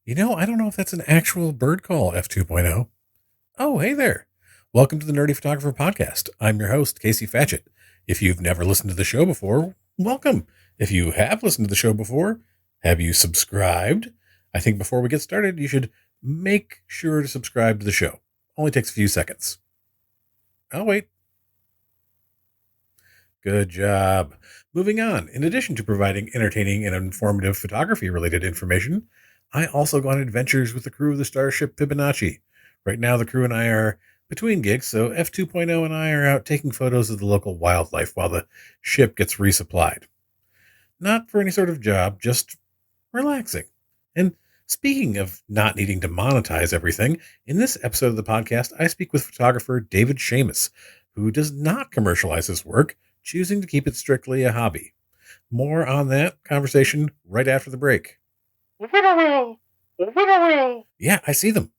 I don't know if that's an actual bird call, F 2.0. Oh, hey there. Welcome to the Nerdy Photographer Podcast. I'm your host, Casey Fatchett. If you've never listened to the show before, welcome. If you have listened to the show before, have you subscribed? I think before we get started, you should make sure to subscribe to the show. Only takes a few seconds. I'll wait. Good job. Moving on. In addition to providing entertaining and informative photography-related information, I also go on adventures with the crew of the Starship Fibonacci. Right now, the crew and I are between gigs, so F 2.0 and I are out taking photos of the local wildlife while the ship gets resupplied. Not for any sort of job, just relaxing. And speaking of not needing to monetize everything, in this episode of the podcast, I speak with photographer David Seamus, who does not commercialize his work, choosing to keep it strictly a hobby. More on that conversation right after the break. Yeah, I see them.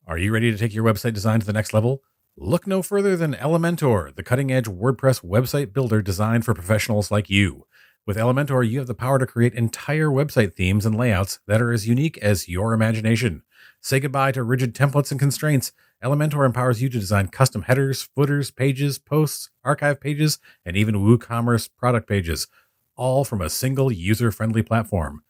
Are you ready to take your website design to the next level? Look no further than Elementor, the cutting-edge WordPress website builder designed for professionals like you. With Elementor, you have the power to create entire website themes and layouts that are as unique as your imagination. Say goodbye to rigid templates and constraints. Elementor empowers you to design custom headers, footers, pages, posts, archive pages, and even WooCommerce product pages, all from a single user-friendly platform.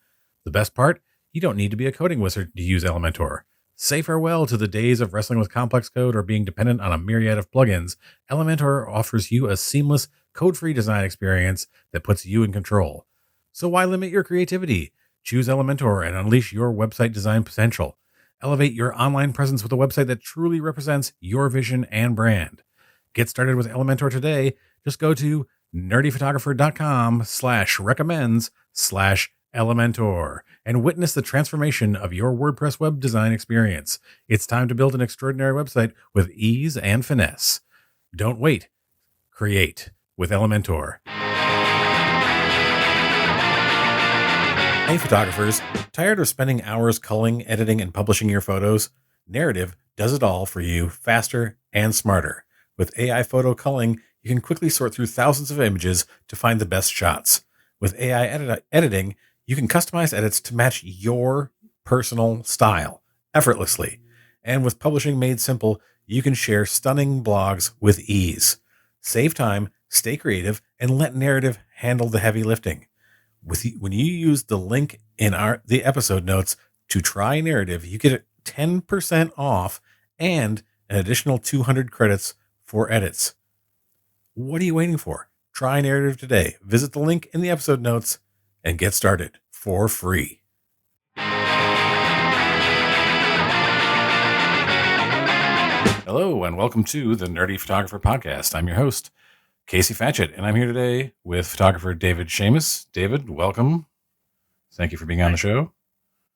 The best part? You don't need to be a coding wizard to use Elementor. Say farewell to the days of wrestling with complex code or being dependent on a myriad of plugins. Elementor offers you a seamless, code-free design experience that puts you in control. So why limit your creativity? Choose Elementor and unleash your website design potential. Elevate your online presence with a website that truly represents your vision and brand. Get started with Elementor today. Just go to nerdyphotographer.com/recommends/Elementor and witness the transformation of your WordPress web design experience. It's time to build an extraordinary website with ease and finesse. Don't wait. Create with Elementor. Hey photographers, tired of spending hours culling, editing, and publishing your photos? Narrative does it all for you faster and smarter. With AI photo culling, you can quickly sort through thousands of images to find the best shots. With AI editing, you can customize edits to match your personal style effortlessly. And with publishing made simple, you can share stunning blogs with ease. Save time, stay creative, and let Narrative handle the heavy lifting. When you use the link in the episode notes to try Narrative, you get 10% off and an additional 200 credits for edits. What are you waiting for? Try Narrative today. Visit the link in the episode notes and get started for free. Hello, and welcome to the Nerdy Photographer Podcast. I'm your host, Casey Fatchett, and I'm here today with photographer David Seamus. David, welcome. Thank you for being on the show.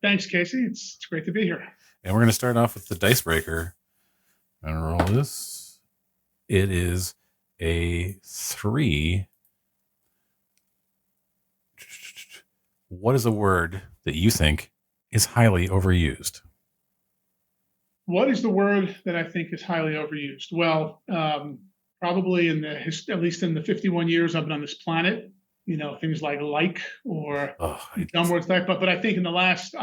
Thanks, Casey. It's great to be here. And we're going to start off with the dice breaker. I'm going to roll this. It is a 3. What is a word that you think is highly overused? What is the word that I think is highly overused? Well, probably at least in the 51 years I've been on this planet, things like or dumb words like that. But I think in the last,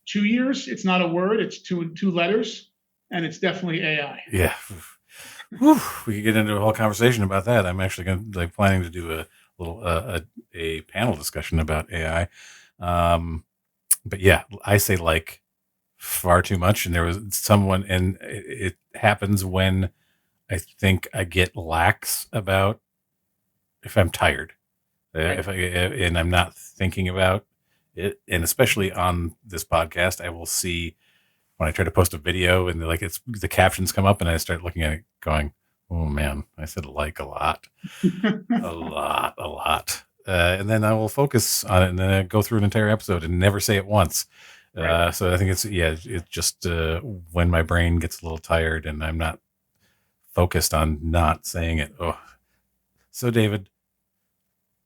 2 years, it's not a word. It's two letters, and it's definitely AI. Yeah. Whew, we could get into a whole conversation about that. I'm actually planning to do a little a panel discussion about AI. But yeah, I say far too much, and there was someone, and it happens when I think I get lax about if I'm tired, right. And I'm not thinking about it, and especially on this podcast, I will see when I try to post a video and it's the captions come up and I start looking at it going, oh man, I said a lot, a lot. And then I will focus on it and then I go through an entire episode and never say it once. Right. So I think it's just when my brain gets a little tired and I'm not focused on not saying it. Oh, so David,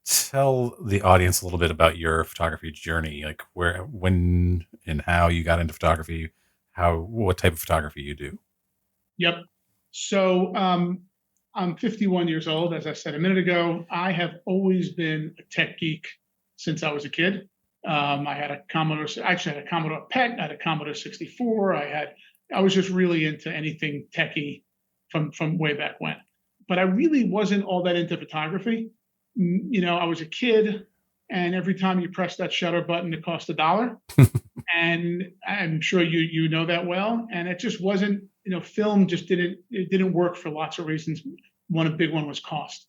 tell the audience a little bit about your photography journey, like when and how you got into photography, what type of photography you do. Yep. So I'm 51 years old. As I said a minute ago, I have always been a tech geek since I was a kid. I had a Commodore, I actually had a Commodore PET, I had a Commodore 64. I was just really into anything techie from way back when. But I really wasn't all that into photography. I was a kid, and every time you press that shutter button, it cost $1. And I'm sure you know that well. And it just wasn't, film just didn't work for lots of reasons. One big one was cost.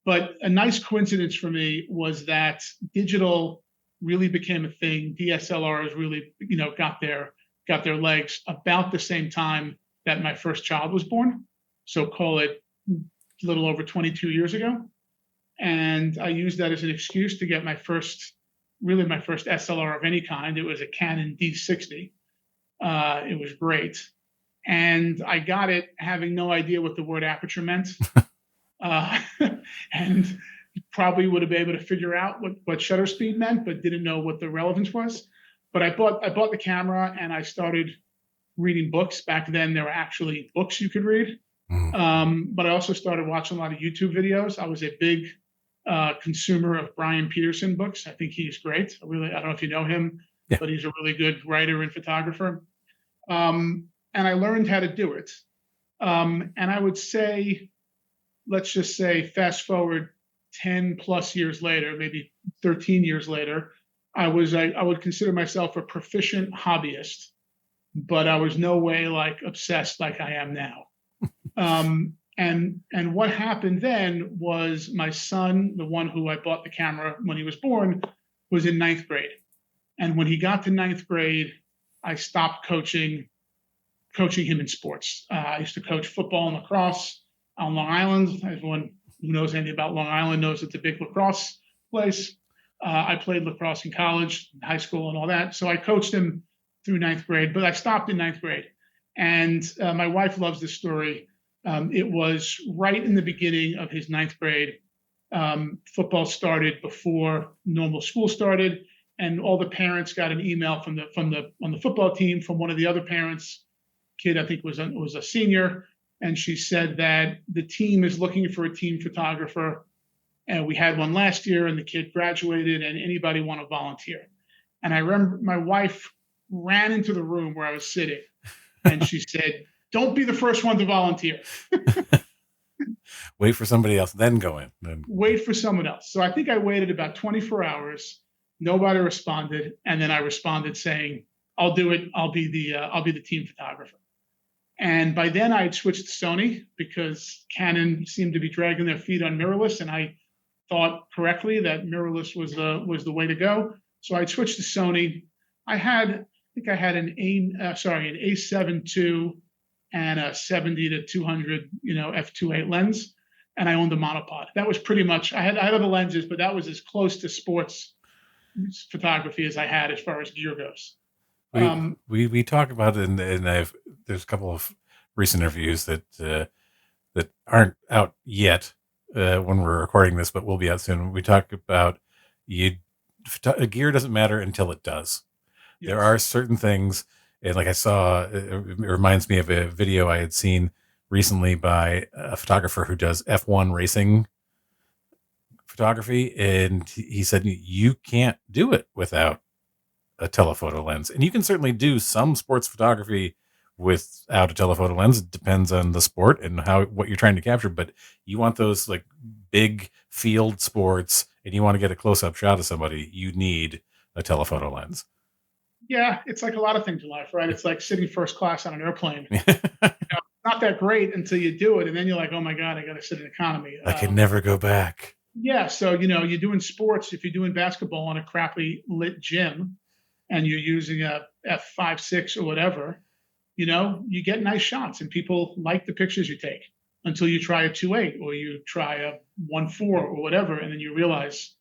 But a nice coincidence for me was that digital really became a thing. DSLRs really, got their legs about the same time that my first child was born. So call it a little over 22 years ago. And I used that as an excuse to get my first SLR of any kind. It was a Canon D60. It was great. And I got it having no idea what the word aperture meant. uh, and probably would have been able to figure out what shutter speed meant, but didn't know what the relevance was. But I bought the camera and I started reading books. Back then, there were actually books you could read. But I also started watching a lot of YouTube videos. I was a big consumer of Brian Peterson books. I think he's great. I don't know if you know him, Yeah. but he's a really good writer and photographer. And I learned how to do it. And I would say, let's just say, fast forward 10 plus years later, maybe 13 years later, I would consider myself a proficient hobbyist, but I was no way like obsessed like I am now. And what happened then was my son, the one who I bought the camera when he was born, was in ninth grade. And when he got to ninth grade, I stopped coaching him in sports. I used to coach football and lacrosse on Long Island. Everyone who knows anything about Long Island knows it's a big lacrosse place. I played lacrosse in college, high school, and all that. So I coached him through ninth grade, but I stopped in ninth grade. And my wife loves this story. It was right in the beginning of his ninth grade. Football started before normal school started, and all the parents got an email on the football team from one of the other parents. Kid, I think was a senior, and she said that the team is looking for a team photographer, and we had one last year, and the kid graduated, and anybody want to volunteer? And I remember my wife ran into the room where I was sitting, and she said, "Don't be the first one to volunteer. Wait for somebody else, then go in. Wait for someone else." So I think I waited about 24 hours. Nobody responded, and then I responded saying, "I'll do it. I'll be the team photographer." And by then I had switched to Sony because Canon seemed to be dragging their feet on mirrorless, and I thought correctly that mirrorless was the way to go. So I switched to Sony. I think I had an A7 II and a 70 to 200 f2.8 lens, and I owned a monopod. That was pretty much. I had other lenses, but that was as close to sports photography as I had as far as gear goes. We talk about it, and there's a couple of recent interviews that aren't out yet when we're recording this, but will be out soon. We talk about gear doesn't matter until it does. Yes. There are certain things, and like I saw, it reminds me of a video I had seen recently by a photographer who does F1 racing photography, and he said you can't do it without a telephoto lens. And you can certainly do some sports photography without a telephoto lens. It depends on the sport and what you're trying to capture, but you want those like big field sports and you want to get a close-up shot of somebody, you need a telephoto lens. Yeah, it's like a lot of things in life, right? It's like sitting first class on an airplane. Not that great until you do it, and then you're like, oh my God, I got to sit in economy. I can never go back. Yeah, so you're doing sports. If you're doing basketball in a crappily lit gym, and you're using a f5.6 or whatever, you get nice shots, and people like the pictures you take until you try a 2.8 or you try a 1.4 or whatever, and then you realize,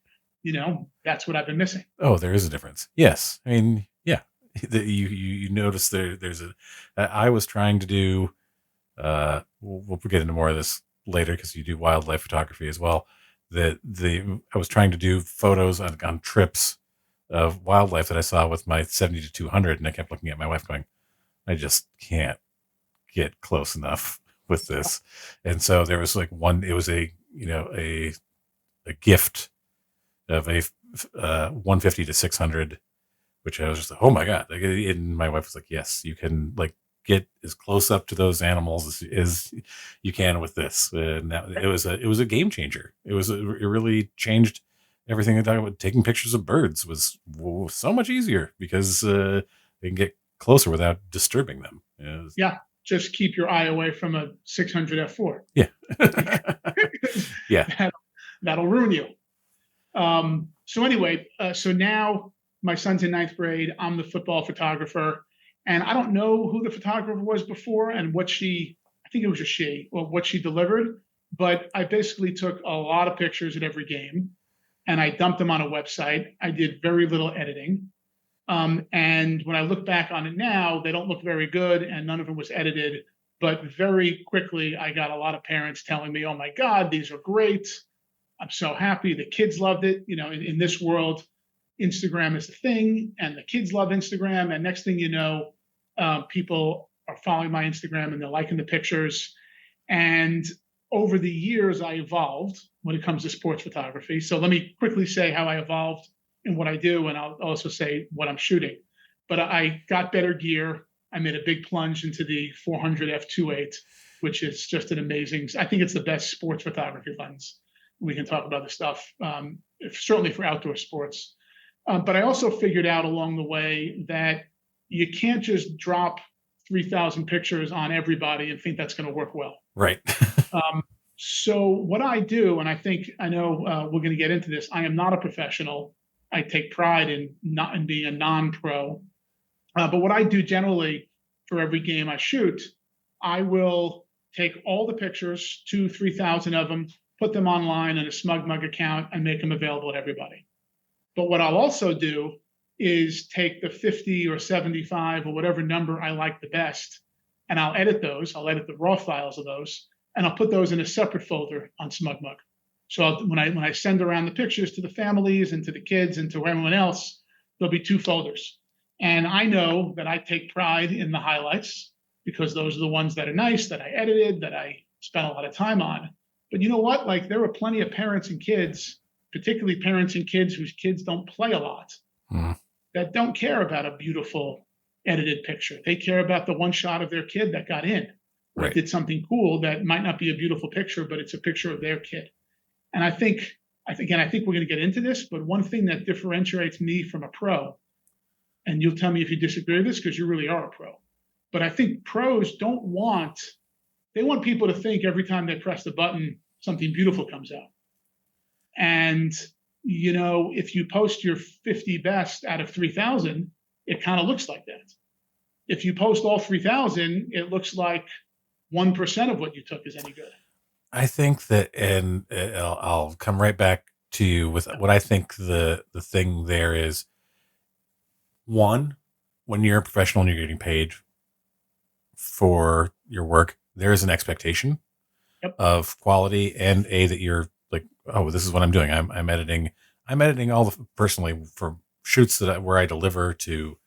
that's what I've been missing. Oh, there is a difference. Yes, I mean, yeah, you notice I was trying to do. We'll get into more of this later because you do wildlife photography as well. I was trying to do photos on trips of wildlife that I saw with my 70 to 200, and I kept looking at my wife going, I just can't get close enough with this. And so there was like one, it was a, a gift of a 150 to 600, which I was just like, oh my God. Like, and my wife was like, yes, you can like get as close up to those animals as you can with this. And it was a game changer. It really changed everything. I talked about taking pictures of birds was so much easier because they can get closer without disturbing them. Yeah, just keep your eye away from a 600 f4. Yeah. Yeah. That'll ruin you. So anyway, so now my son's in ninth grade. I'm the football photographer, and I don't know who the photographer was before and what I think it was a she, or what she delivered, but I basically took a lot of pictures at every game and I dumped them on a website. I did very little editing. And when I look back on it now, they don't look very good and none of it was edited. But very quickly, I got a lot of parents telling me, oh my God, these are great. I'm so happy. The kids loved it. In this world, Instagram is the thing, and the kids love Instagram. And next thing you know, people are following my Instagram and they're liking the pictures. And over the years, I evolved when it comes to sports photography. So let me quickly say how I evolved in what I do, and I'll also say what I'm shooting. But I got better gear. I made a big plunge into the 400 f2.8, which is just an amazing. I think it's the best sports photography lens. We can talk about the stuff, certainly for outdoor sports. But I also figured out along the way that you can't just drop 3,000 pictures on everybody and think that's going to work well. Right. So what I do, and I know we're going to get into this. I am not a professional. I take pride in being a non-pro. But what I do generally for every game I shoot, I will take all the pictures, 3,000 of them, put them online in a SmugMug account, and make them available to everybody. But what I'll also do is take the 50 or 75 or whatever number I like the best, and I'll edit those. I'll edit the raw files of those, and I'll put those in a separate folder on SmugMug. So when I send around the pictures to the families and to the kids and to everyone else, there'll be two folders. And I know that I take pride in the highlights because those are the ones that are nice, that I edited, that I spent a lot of time on. But you know what? Like, there are plenty of parents and kids, particularly parents and kids whose kids don't play a lot, that don't care about a beautiful edited picture. They care about the one shot of their kid that got in, or did something cool that might not be a beautiful picture, but it's a picture of their kid. And I think we're going to get into this, but one thing that differentiates me from a pro, and you'll tell me if you disagree with this because you really are a pro, but I think pros they want people to think every time they press the button, something beautiful comes out. And, if you post your 50 best out of 3,000, it kind of looks like that. If you post all 3,000, it looks like 1% of what you took is any good. I think that, and I'll come right back to you with what I think the thing there is. One, when you're a professional and you're getting paid for your work, there is an expectation of quality, and that you're like, oh, this is what I'm doing. I'm editing all personally for shoots where I deliver to,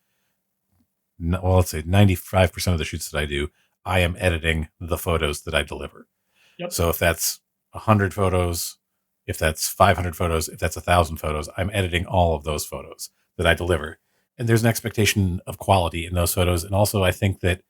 well, let's say 95% of the shoots that I do, I am editing the photos that I deliver. Yep. So if that's 100 photos, if that's 500 photos, if that's 1,000 photos, I'm editing all of those photos that I deliver. And there's an expectation of quality in those photos. And also, I think that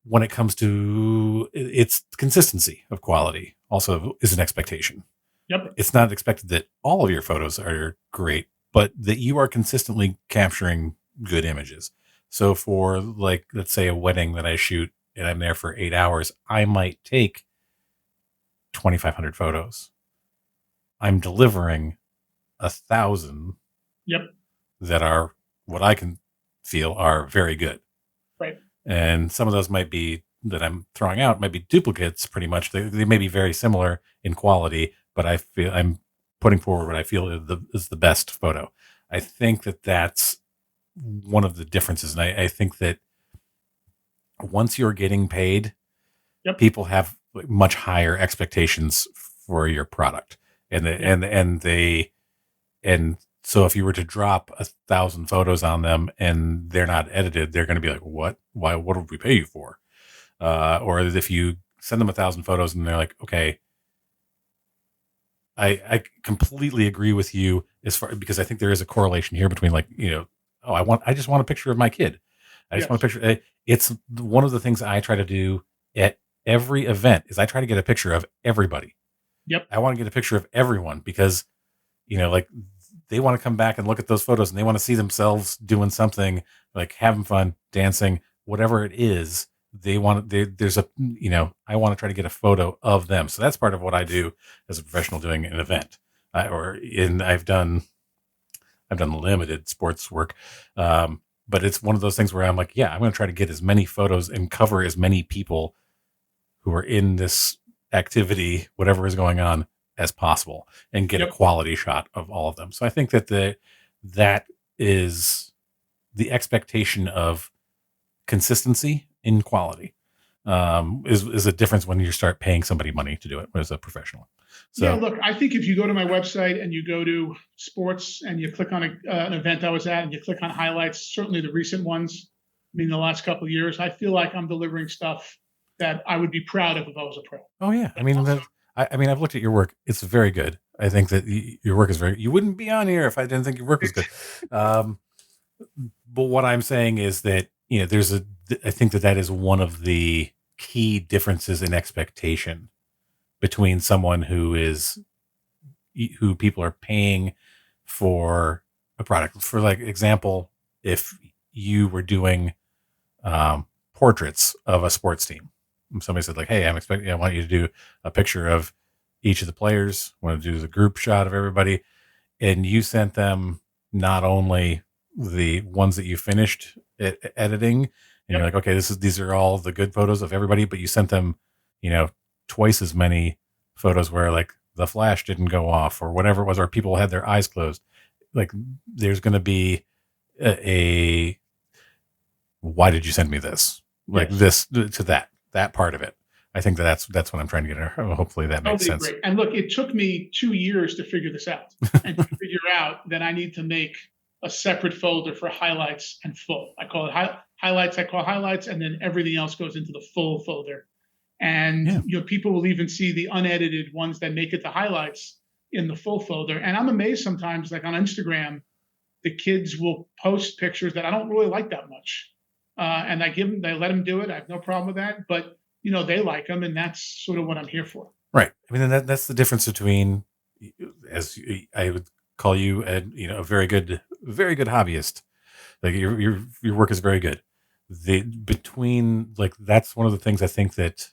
when it comes to its consistency of quality, also is an expectation. Yep. It's not expected that all of your photos are great, but that you are consistently capturing good images. So for, like, let's say a wedding that I shoot and I'm there for 8 hours, I might take 2,500 photos. I'm delivering 1,000 that are what I can feel are very good. Right. And some of those might be that I'm throwing out might be duplicates pretty much. They may be very similar in quality, but I feel I'm putting forward what I feel is the best photo. I think that that's one of the differences. And I think that once you're getting paid, people have much higher expectations for your product. And so if you were to drop 1,000 photos on them and they're not edited, they're going to be like, what? Why? What would we pay you for? or if you send them 1,000 photos and they're like, okay, I completely agree with you as far, because I think there is a correlation here between, like, oh, I just want a picture of my kid. I just want a Yes. picture. It's one of the things I try to do at every event is I try to get a picture of everybody. Yep. I want to get a picture of everyone because, like, they want to come back and look at those photos and they want to see themselves doing something, like having fun, dancing, whatever it is. There's a, I want to try to get a photo of them. So that's part of what I do as a professional doing an event. I've done limited sports work. But it's one of those things where I'm like, yeah, I'm going to try to get as many photos and cover as many people who are in this activity, whatever is going on, as possible, and get a Yep. quality shot of all of them. So I think that is the expectation of consistency in quality, is a difference when you start paying somebody money to do it as a professional. Yeah, So look, I think if you go to my website and you go to sports and you click on an event I was at and you click on highlights, certainly the recent ones, I mean, the last couple of years, I feel like I'm delivering stuff that I would be proud of if I was a pro. oh yeah, I But mean also, I mean, I've looked at your work. It's very good. I think that your work is very. You wouldn't be on here if I didn't think your work was good. Um, but what I'm saying is that, I think that is one of the key differences in expectation between someone who people are paying for a product. For, like, example, if you were doing portraits of a sports team, somebody said, like, hey, I want you to do a picture of each of the players. I want to do the group shot of everybody, and you sent them not only the ones that you finished editing, and you're yep, like, okay, these are all the good photos of everybody, but you sent them, you know, twice as many photos where, like, the flash didn't go off or whatever it was, or people had their eyes closed. Like, there's going to be a why did you send me this? Like, yes, this to that part of it. I think that's what I'm trying to get at. Hopefully that makes totally sense. agree. And look, it took me 2 years to figure this out and to figure out that I need to make a separate folder for highlights and full. I call it highlights. I call highlights, and then everything else goes into the full folder. And Yeah. people will even see the unedited ones that make it to highlights in the full folder. And I'm amazed sometimes, like on Instagram, the kids will post pictures that I don't really like that much, and they let them do it. I have no problem with that, but they like them, and that's sort of what I'm here for. Right. I mean, and that's the difference between, as I would call you, a very good hobbyist. Like, your work is very good. The between like That's one of the things I think that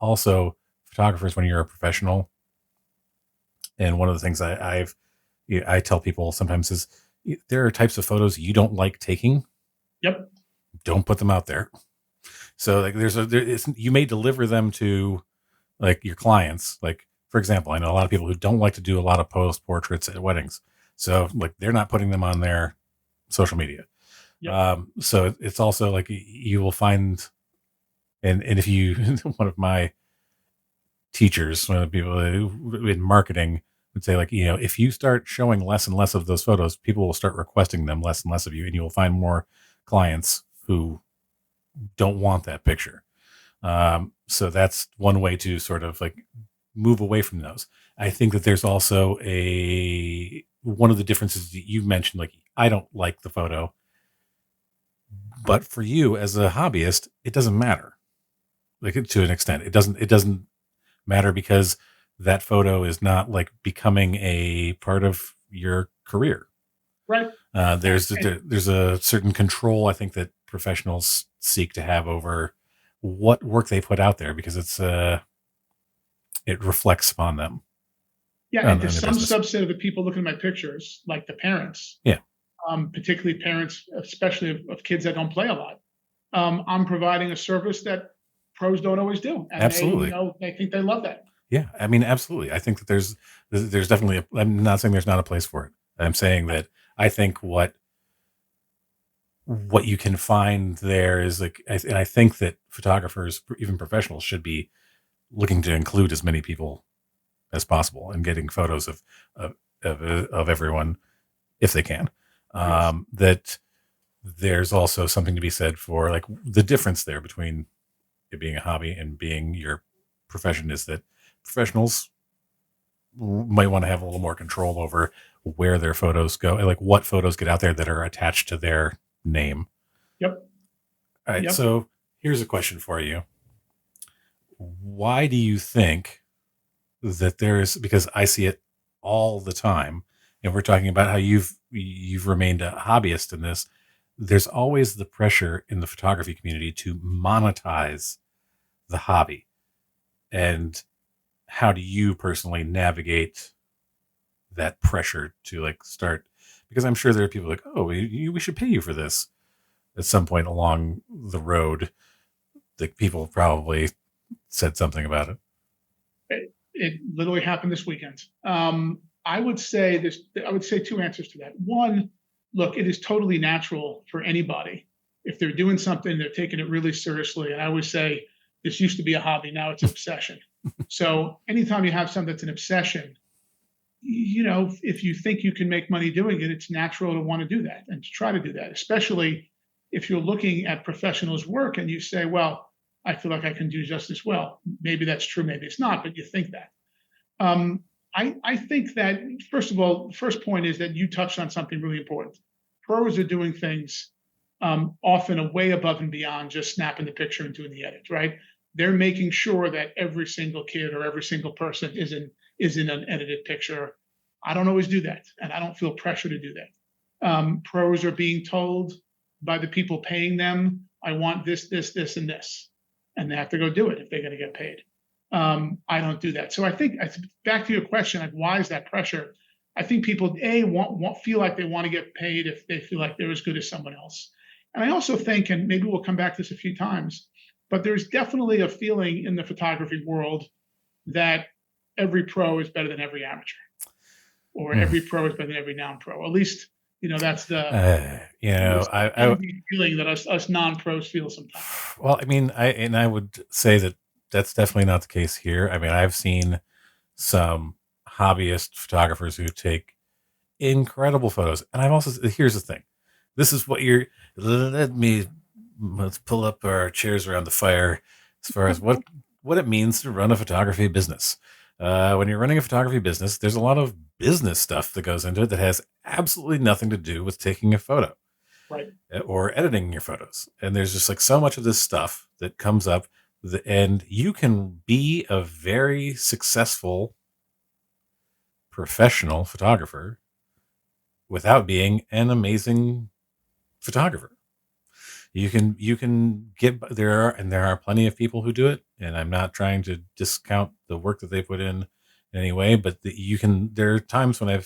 also photographers, when you're a professional, and one of the things I tell people sometimes is, there are types of photos you don't like taking. Yep. Don't put them out there. So, like, you may deliver them to, like, your clients. Like, for example, I know a lot of people who don't like to do a lot of post portraits at weddings. So, like, they're not putting them on their social media. Yep. So it's also like, you will find, and if you, one of my teachers, one of the people in marketing, would say, like, if you start showing less and less of those photos, people will start requesting them less and less of you, and you will find more clients who don't want that picture. So that's one way to sort of, like, move away from those. I think that there's also one of the differences that you mentioned, like, I don't like the photo, but for you as a hobbyist, it doesn't matter. Like, to an extent, it doesn't matter, because that photo is not, like, becoming a part of your career. Right. There's a certain control, I think, that professionals seek to have over what work they put out there, because it reflects upon them, Yeah, and to and their some business. subset of the people looking at my pictures, like the parents, Yeah, particularly parents, especially of kids that don't play a lot, I'm providing a service that pros don't always do, and absolutely. they think they love that. Yeah, I mean, absolutely. I think that there's definitely I'm not saying there's not a place for it. I'm saying that I think what you can find there is, like, and I think that photographers, even professionals, should be looking to include as many people as possible and getting photos of everyone if they can. Yes. That there's also something to be said for, like, the difference there between it being a hobby and being your profession is that professionals might want to have a little more control over where their photos go, and like what photos get out there that are attached to their name. Yep. All right, Yep. so here's a question for you. Why do you think that there's, because I see it all the time, and we're talking about how you've remained a hobbyist in this. There's always the pressure in the photography community to monetize the hobby. And how do you personally navigate that pressure to like start? Because I'm sure there are people like, oh, we should pay you for this at some point along the road. That people probably said something about it. It literally happened this weekend. I would say this. I would say two answers to that. One, look, it is totally natural for anybody if they're doing something, they're taking it really seriously. And I always say this used to be a hobby, now it's an obsession. So anytime you have something that's an obsession, if you think you can make money doing it, it's natural to want to do that and to try to do that, especially if you're looking at professionals' work and you say, well, I feel like I can do just as well. Maybe that's true, maybe it's not, but you think that. Um, I think that, first of all, the first point is that you touched on something really important. Pros are doing things often a way above and beyond just snapping the picture and doing the edit, right? They're making sure that every single kid or every single person is in an edited picture. I don't always do that, and I don't feel pressure to do that. Pros are being told by the people paying them, I want this, this, this, and this, and they have to go do it if they're going to get paid. I don't do that. So I think, back to your question, like, why is that pressure? I think people feel like they want to get paid if they feel like they're as good as someone else. And I also think, and maybe we'll come back to this a few times, but there's definitely a feeling in the photography world that every pro is better than every amateur, or Hmm. every pro is better than every non-pro. At least, that's the at least I envy feeling that us non-pros feel sometimes. well, I mean, I would say that that's definitely not the case here. I mean, I've seen some hobbyist photographers who take incredible photos, and I've also, here's the thing. This is what you're. Let's pull up our chairs around the fire as far as what it means to run a photography business. When you're running a photography business, there's a lot of business stuff that goes into it that has absolutely nothing to do with taking a photo Right. or editing your photos. And there's just like so much of this stuff that comes up, and you can be a very successful professional photographer without being an amazing photographer. You can get there are plenty of people who do it, and I'm not trying to discount the work that they put in any way, but there are times when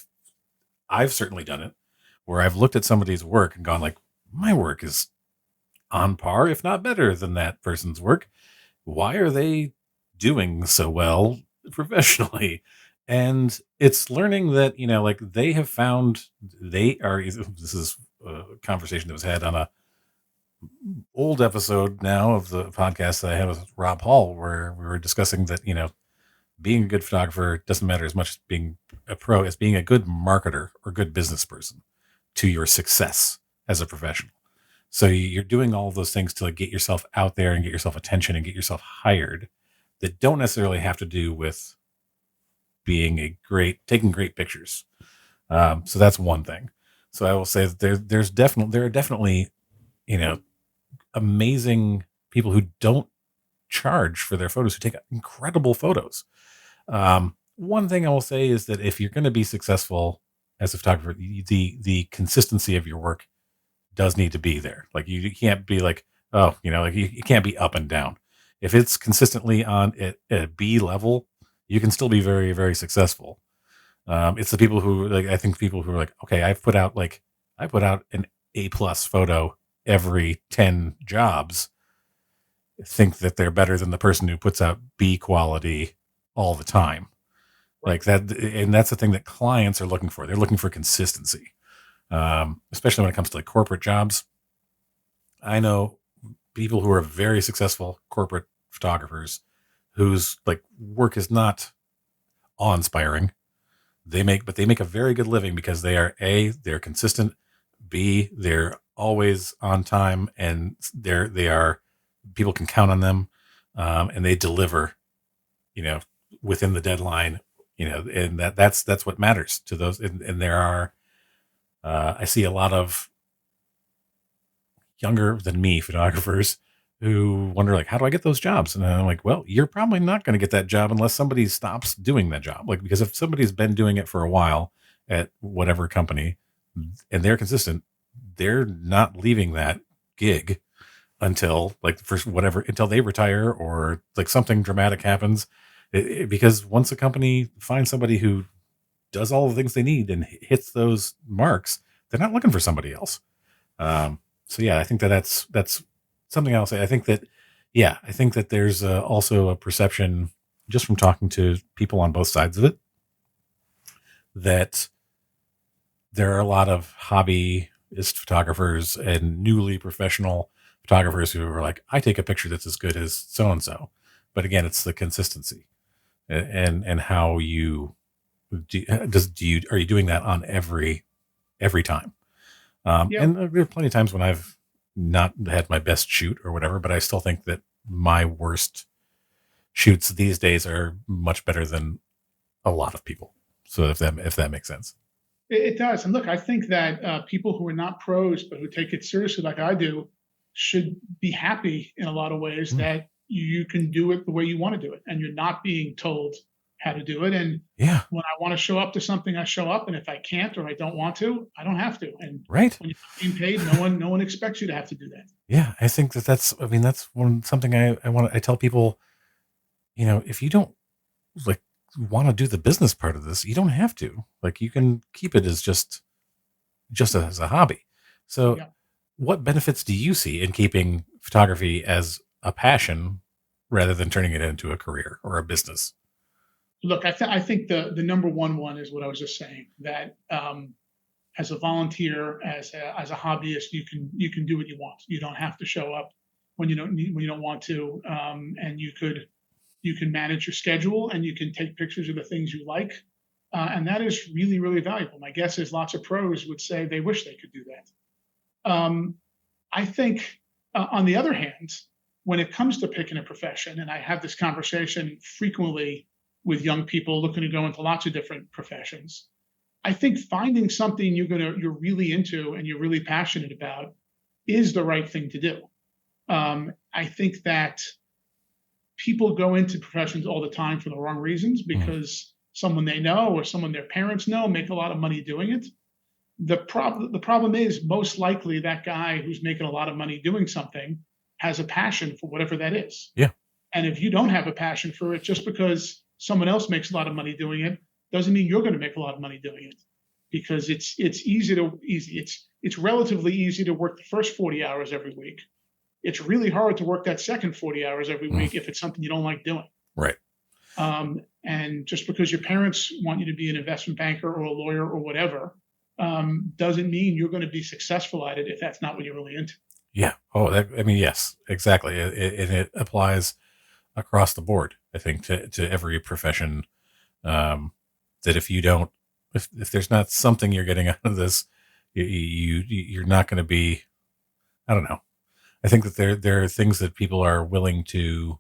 I've certainly done it where I've looked at somebody's work and gone like, my work is on par, if not better than that person's work. Why are they doing so well professionally? And it's learning that, like they have found they are, this is a conversation that was had on a old episode now of the podcast that I had with Rob Hall, where we were discussing that, being a good photographer doesn't matter as much as being a pro, as being a good marketer or good business person to your success as a professional. So you're doing all of those things to like get yourself out there and get yourself attention and get yourself hired that don't necessarily have to do with taking great pictures. So that's one thing. So I will say that there are definitely, you know, amazing people who don't charge for their photos, who take incredible photos. One thing I will say is that if you're going to be successful as a photographer, the consistency of your work does need to be there. Like you can't be like, oh, like you can't be up and down. If it's consistently on at B level, you can still be very, very successful. It's the people who like, I think people who are like, okay, I put out an A+ photo every 10 jobs, think that they're better than the person who puts out B quality all the time. Right. Like that. And that's the thing that clients are looking for. They're looking for consistency. Especially when it comes to like corporate jobs. I know people who are very successful corporate photographers whose like work is not awe-inspiring. But they make a very good living because they're consistent. B, they're always on time, and they are people can count on them. and they deliver, you know, within the deadline, and that's what matters to those. And there are, I see a lot of younger than me photographers who wonder like, how do I get those jobs? And I'm like, well, you're probably not going to get that job unless somebody stops doing that job. Like, because if somebody's been doing it for a while at whatever company and they're consistent, they're not leaving that gig until like for whatever, until they retire or like something dramatic happens. Because once a company finds somebody who does all the things they need and hits those marks, they're not looking for somebody else. So yeah, I think that's something I'll say. I think that yeah, I think that there's also a perception just from talking to people on both sides of it that there are a lot of hobbyist photographers and newly professional photographers who are like, I take a picture that's as good as so and so. But again, it's the consistency and how you do you are you doing that on every time? Yep. And there are plenty of times when I've not had my best shoot or whatever, but I still think that my worst shoots these days are much better than a lot of people. So if that makes sense. It does. And look, I think that people who are not pros, but who take it seriously like I do, should be happy in a lot of ways Mm, that you can do it the way you want to do it and you're not being told how to do it. And yeah, when I want to show up to something, I show up. And if I can't or I don't want to, I don't have to. And right. when you're being paid, no one expects you to have to do that. Yeah, I think that's. I mean, that's something I want. I tell people, if you don't like want to do the business part of this, you don't have to. Like, you can keep it as just as a hobby. So, Yeah. what benefits do you see in keeping photography as a passion rather than turning it into a career or a business? Look, I think the number one is what I was just saying, that as a volunteer, as a hobbyist, you can do what you want. You don't have to show up when you don't want to, and you can manage your schedule and you can take pictures of the things you like, and that is really really valuable. My guess is lots of pros would say they wish they could do that. I think, on the other hand, when it comes to picking a profession, and I have this conversation frequently with young people looking to go into lots of different professions, I think finding something you're really into and you're really passionate about is the right thing to do. I think that people go into professions all the time for the wrong reasons Mm, because someone they know or someone their parents know make a lot of money doing it. The problem is most likely that guy who's making a lot of money doing something has a passion for whatever that is. yeah. And if you don't have a passion for it, just because someone else makes a lot of money doing it, doesn't mean you're going to make a lot of money doing it. Because it's relatively easy to work the first 40 hours every week. It's really hard to work that second 40 hours every Mm, week if it's something you don't like doing. right. And just because your parents want you to be an investment banker or a lawyer or whatever, doesn't mean you're going to be successful at it if that's not what you're really into. Yeah. Oh, I mean, yes, exactly. It applies across the board, I think, to every profession. Um, that if you don't, if there's not something you're getting out of this, you're not going to be. I don't know. I think that there are things that people are willing to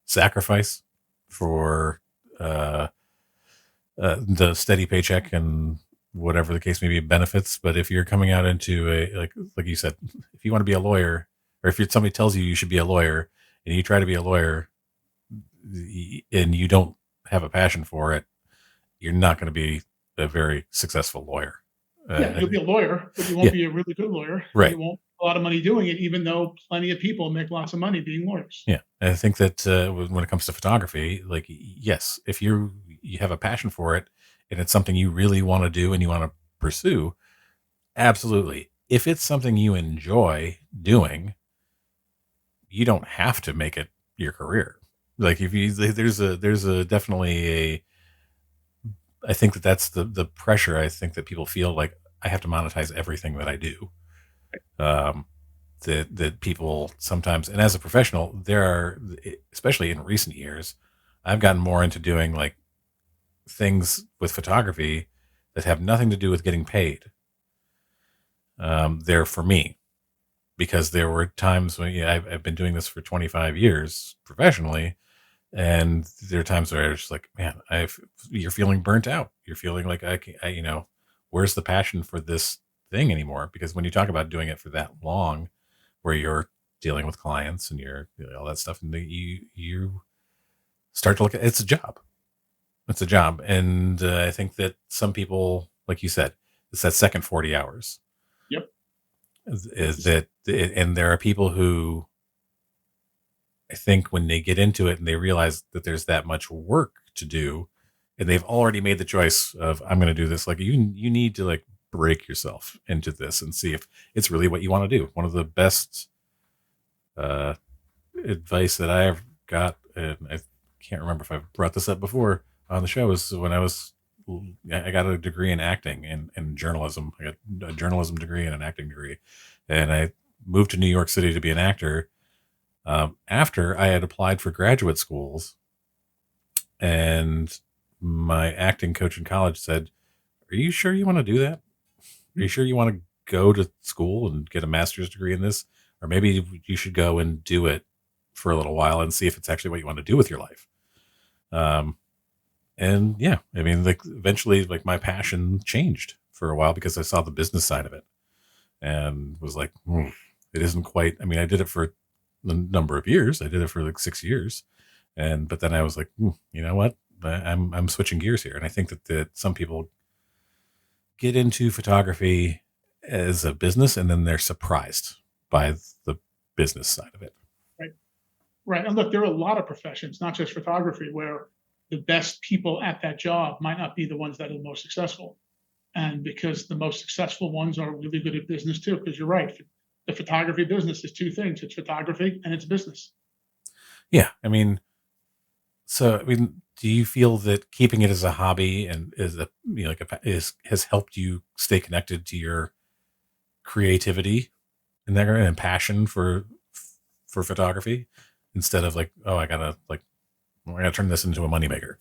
sacrifice for uh, the steady paycheck and whatever the case may be, benefits. But if you're coming out into a like you said, if you want to be a lawyer, or if somebody tells you you should be a lawyer and you try to be a lawyer and you don't have a passion for it, you're not going to be a very successful lawyer. Yeah, Uh, you'll be a lawyer, but you won't yeah, be a really good lawyer, and right. you won't make a lot of money doing it, even though plenty of people make lots of money being lawyers. Yeah, and I think that when it comes to photography, like yes, if you have a passion for it and it's something you really want to do and you want to pursue, absolutely. If it's something you enjoy doing, you don't have to make it your career. Like if you there's a definitely a I think that that's the pressure I think that people feel like I have to monetize everything that I do. Um, that people sometimes, and as a professional, there are, especially in recent years, I've gotten more into doing like things with photography that have nothing to do with getting paid. They're for me. because there were times when, yeah, I've been doing this for 25 years professionally, and there are times where I was just like, man, you're feeling burnt out. You're feeling like where's the passion for this thing anymore? Because when you talk about doing it for that long, where you're dealing with clients and you're all that stuff, and you start to look at it's a job. It's a job, and I think that some people, like you said, it's that second 40 hours. Yep. Is that, and there are people who I think when they get into it and they realize that there's that much work to do, and they've already made the choice of I'm going to do this. Like you need to like break yourself into this and see if it's really what you want to do. One of the best uh, advice that I got, and I can't remember if I've brought this up before on the show, is when I got a degree in acting and journalism. I got a journalism degree and an acting degree, and I moved to New York City to be an actor after I had applied for graduate schools, and my acting coach in college said, "Are you sure you want to do that? Are you sure you want to go to school and get a master's degree in this? Or maybe you should go and do it for a little while and see if it's actually what you want to do with your life." Um, and yeah, I mean, like eventually, like my passion changed for a while because I saw the business side of it and was like, it isn't quite. I mean, I did it for a number of years. I did it for like 6 years, and but then I was like, you know what? I'm switching gears here, and I think that some people get into photography as a business and then they're surprised by the business side of it. Right. Right. And look, there are a lot of professions, not just photography, where the best people at that job might not be the ones that are the most successful. And because the most successful ones are really good at business too, because you're right. The photography business is two things: it's photography and it's business. Yeah. I mean, so, I mean, do you feel that keeping it as a hobby and is a, like is, has helped you stay connected to your creativity and there and passion for photography instead of like, oh, I gotta turn this into a moneymaker.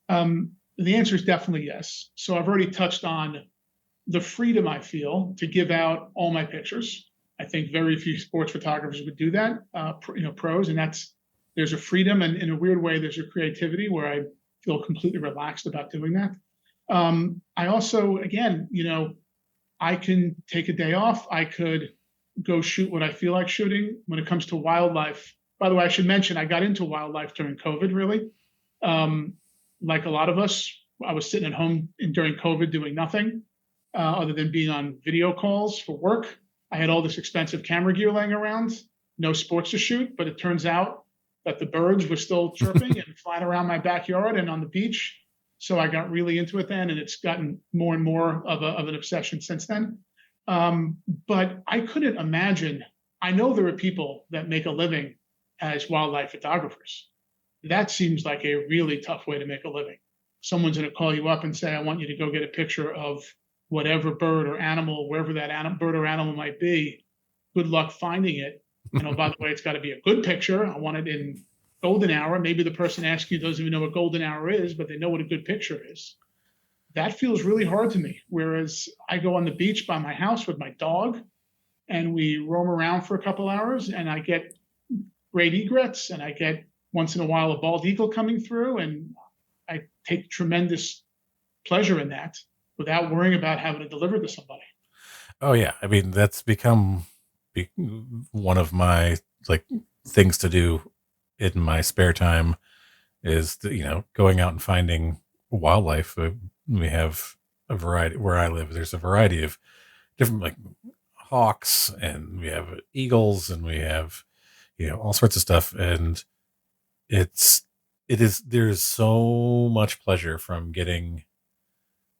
The answer is definitely yes. So I've already touched on the freedom I feel to give out all my pictures. I think very few sports photographers would do that, pros, and there's a freedom, and in a weird way, there's a creativity where I feel completely relaxed about doing that. I also, again, I can take a day off. I could go shoot what I feel like shooting. When it comes to wildlife, by the way, I should mention I got into wildlife during COVID, really. Um, like a lot of us, I was sitting at home during COVID doing nothing other than being on video calls for work. I had all this expensive camera gear laying around, no sports to shoot, but it turns out that the birds were still chirping and flying around my backyard and on the beach. So I got really into it then, and it's gotten more and more of an obsession since then. But I couldn't imagine. I know there are people that make a living as wildlife photographers. That seems like a really tough way to make a living. Someone's going to call you up and say, I want you to go get a picture of whatever bird or animal, wherever that bird or animal might be. Good luck finding it. And oh, by the way, it's got to be a good picture. I want it in golden hour. Maybe the person asking you doesn't even know what golden hour is, but they know what a good picture is. That feels really hard to me. Whereas I go on the beach by my house with my dog and we roam around for a couple hours and I get great egrets and I get once in a while a bald eagle coming through, and I take tremendous pleasure in that without worrying about having to deliver to somebody. Oh yeah. I mean, that's become one of my like things to do in my spare time is going out and finding wildlife. We have a variety where I live. There's a variety of different like hawks, and we have eagles, and we have all sorts of stuff. And it's it is there's so much pleasure from getting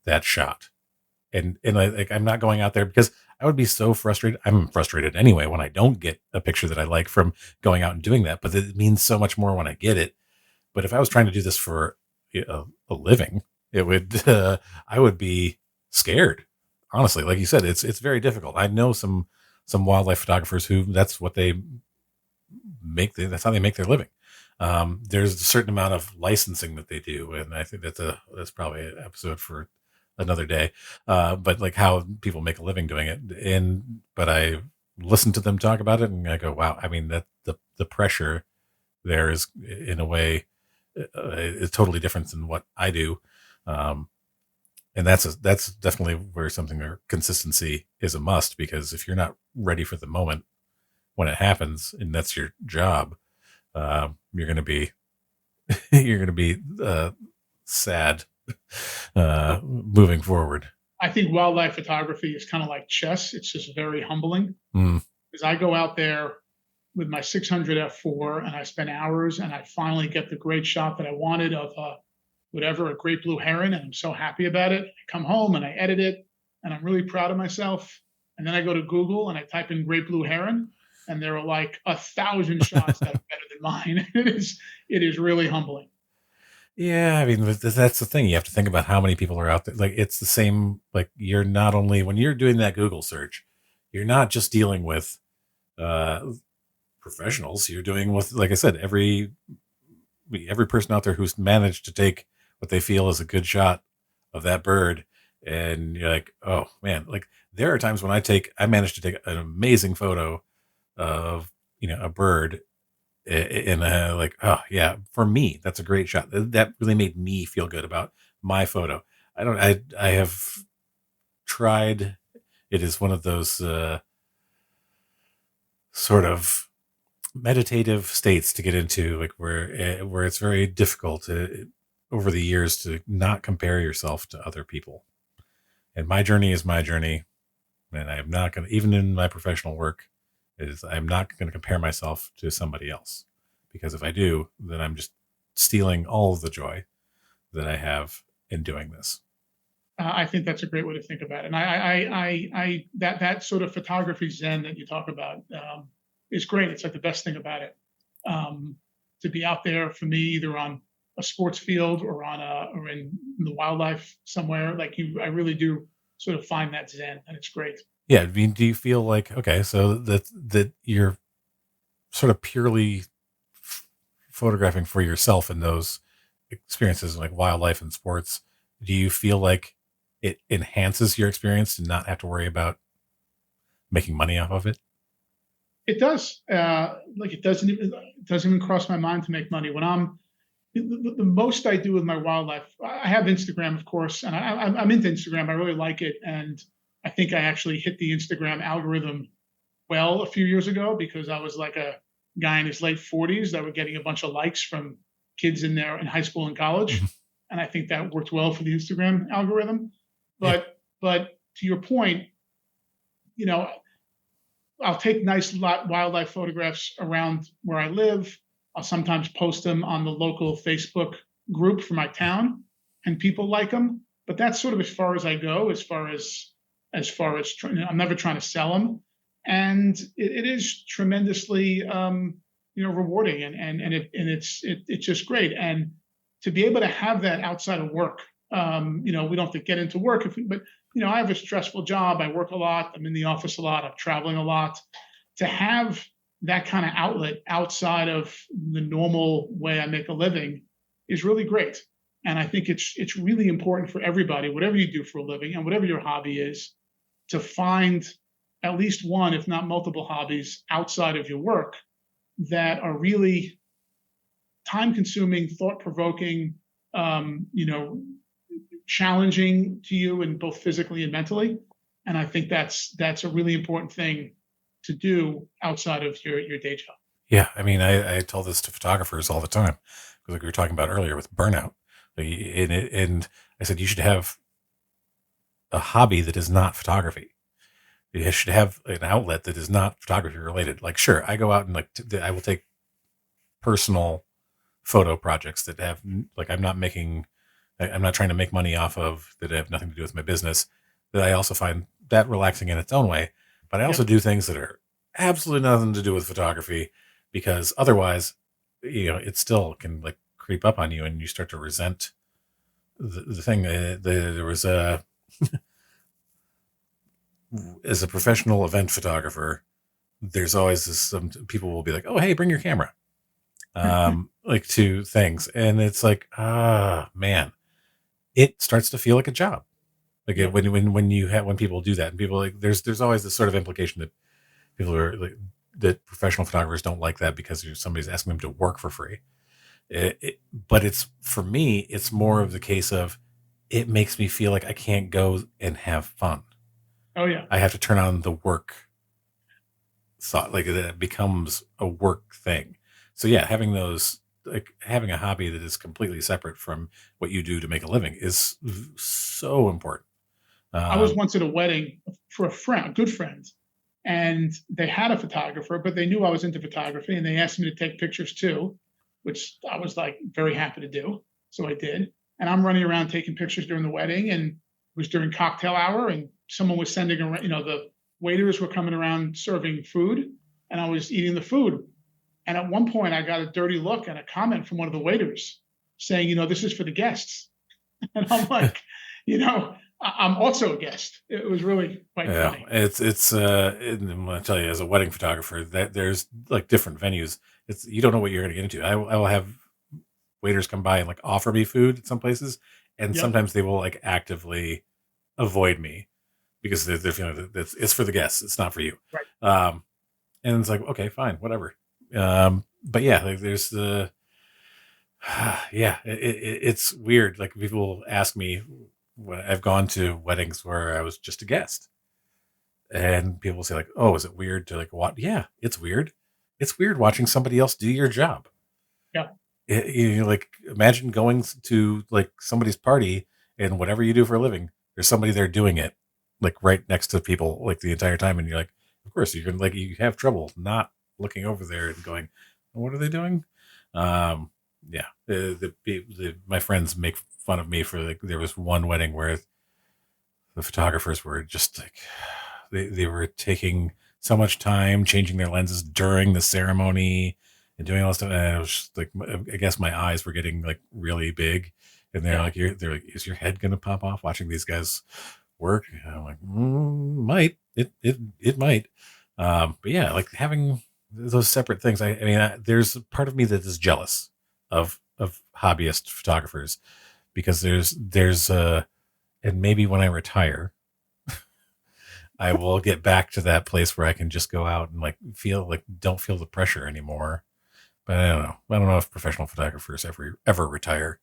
that shot. And I'm not going out there because I would be so frustrated. I'm frustrated anyway when I don't get a picture that I like from going out and doing that. But it means so much more when I get it. But if I was trying to do this for a living, it would I would be scared. Honestly, like you said, it's very difficult. I know some wildlife photographers who that's what they that's how they make their living. There's a certain amount of licensing that they do, and I think that's probably an episode for another day. But like how people make a living doing it, and but I listen to them talk about it, and I go, wow. I mean, that the pressure there is in a way is totally different than what I do. Um, and that's definitely where something where consistency is a must, because if you're not ready for the moment when it happens, and that's your job, you're going to be you're going to be sad moving forward. I think wildlife photography is kind of like chess. It's just very humbling Mm. because I go out there with my 600 f4 and I spend hours and I finally get the great shot that I wanted of whatever, a great blue heron, and I'm so happy about it. I come home and I edit it and I'm really proud of myself. And then I go to Google and I type in great blue heron, and there are like 1,000 shots that are better than mine. It is really humbling. Yeah, I mean, that's the thing. You have to think about how many people are out there. Like, it's the same. Like, you're not only when you're doing that Google search, you're not just dealing with uh, professionals. You're doing with, like I said, every person out there who's managed to take what they feel is a good shot of that bird, and you're like, oh man, like there are times when I managed to take an amazing photo of a bird, and like, oh yeah, for me that's a great shot. That really made me feel good about my photo. I have tried. It is one of those sort of meditative states to get into, like where it's very difficult over the years to not compare yourself to other people. And my journey is my journey, and I am not going to, even in my professional work, is I'm not going to compare myself to somebody else, because if I do, then I'm just stealing all of the joy that I have in doing this. I think that's a great way to think about it. And that sort of photography zen that you talk about is great. It's like the best thing about it. Um, to be out there for me, either on a sports field or or in the wildlife somewhere, like you, I really do sort of find that zen, and it's great. Yeah, I mean, do you feel like, okay, so that you're sort of purely photographing for yourself in those experiences like wildlife and sports? Do you feel like it enhances your experience to not have to worry about making money off of it? It does. Like it doesn't even cross my mind to make money when the most I do with my wildlife. I have Instagram, of course, and I'm into Instagram. I really like it, and I think I actually hit the Instagram algorithm well a few years ago because I was like a guy in his late 40s that were getting a bunch of likes from kids in high school and Mhm. college, and I think that worked well for the Instagram algorithm. Yeah. But to your point, you know, I'll take nice wildlife photographs around where I live. I'll sometimes post them on the local Facebook group for my town, and people like them. But that's sort of as far as I go, as far as I'm never trying to sell them, and it is tremendously rewarding, and it's just great. And to be able to have that outside of work, we don't have to get into work, but I have a stressful job. I work a lot. I'm in the office a lot. I'm traveling a lot. To have that kind of outlet outside of the normal way I make a living is really great. And I think it's really important for everybody, whatever you do for a living and whatever your hobby is, to find at least one, if not multiple hobbies outside of your work that are really time consuming, thought provoking, challenging to you in both physically and mentally. And I think that's a really important thing to do outside of your day job. Yeah, I mean, I tell this to photographers all the time, because like we were talking about earlier with burnout. And I said you should have a hobby that is not photography. You should have an outlet that is not photography related. Like, sure, I go out and I will take personal photo projects that have, like, I'm not trying to make money off of, that have nothing to do with my business. That I also find that relaxing in its own way. But I also Yep. do things that are absolutely nothing to do with photography, because otherwise, it still can like creep up on you, and you start to resent the thing. There was a As a professional event photographer, there's always some people will be like, "Oh, hey, bring your camera," like to things, and it's like, ah, man, it starts to feel like a job. Like Yep. when you have when people do that, and people like there's always this sort of implication that people are like that professional photographers don't like that because somebody's asking them to work for free. But it's for me, it's more of the case of it makes me feel like I can't go and have fun. Oh yeah. I have to turn on the work thought, like it becomes a work thing. So yeah, having those, like having a hobby that is completely separate from what you do to make a living is so important. I was Um, once at a wedding for a friend, a good friend, and they had a photographer, but they knew I was into photography, and they asked me to take pictures too, which I was like very happy to do. So I did, and I'm running around taking pictures during the wedding, and it was during cocktail hour, and someone was sending around, the waiters were coming around serving food, and I was eating the food. And at one point, I got a dirty look and a comment from one of the waiters saying, this is for the guests. And I'm like, I'm also a guest. It was really quite yeah, funny. and I'm gonna tell you, as a wedding photographer, that there's like different venues. It's you don't know what you're gonna get into. I will have waiters come by and like offer me food at some places, and Yep. sometimes they will like actively avoid me because they're feeling that it's for the guests, it's not for you. Right. Um, and it's like, okay, fine, whatever. But yeah, like there's the yeah, it's weird. Like people ask me when I've gone to weddings where I was just a guest, and people say like, "Oh, is it weird to like what?" Yeah, it's weird. It's weird watching somebody else do your job. Yep. Like imagine going to like somebody's party and whatever you do for a living, there's somebody there doing it, like right next to people, like the entire time, and you're like, of course you can like you have trouble not looking over there and going, what are they doing? Um, yeah, my friends make fun of me for like there was one wedding where the photographers were just like they were taking so much time changing their lenses during the ceremony and doing all this stuff. And it was just like I guess my eyes were getting like really big, and Yeah. they're like, is your head gonna pop off watching these guys work? And I'm like, might it might. But yeah, like having those separate things. I mean, there's a part of me that is jealous of hobbyist photographers because and maybe when I retire, I will get back to that place where I can just go out and like feel like don't feel the pressure anymore. But I don't know. I don't know if professional photographers ever retire.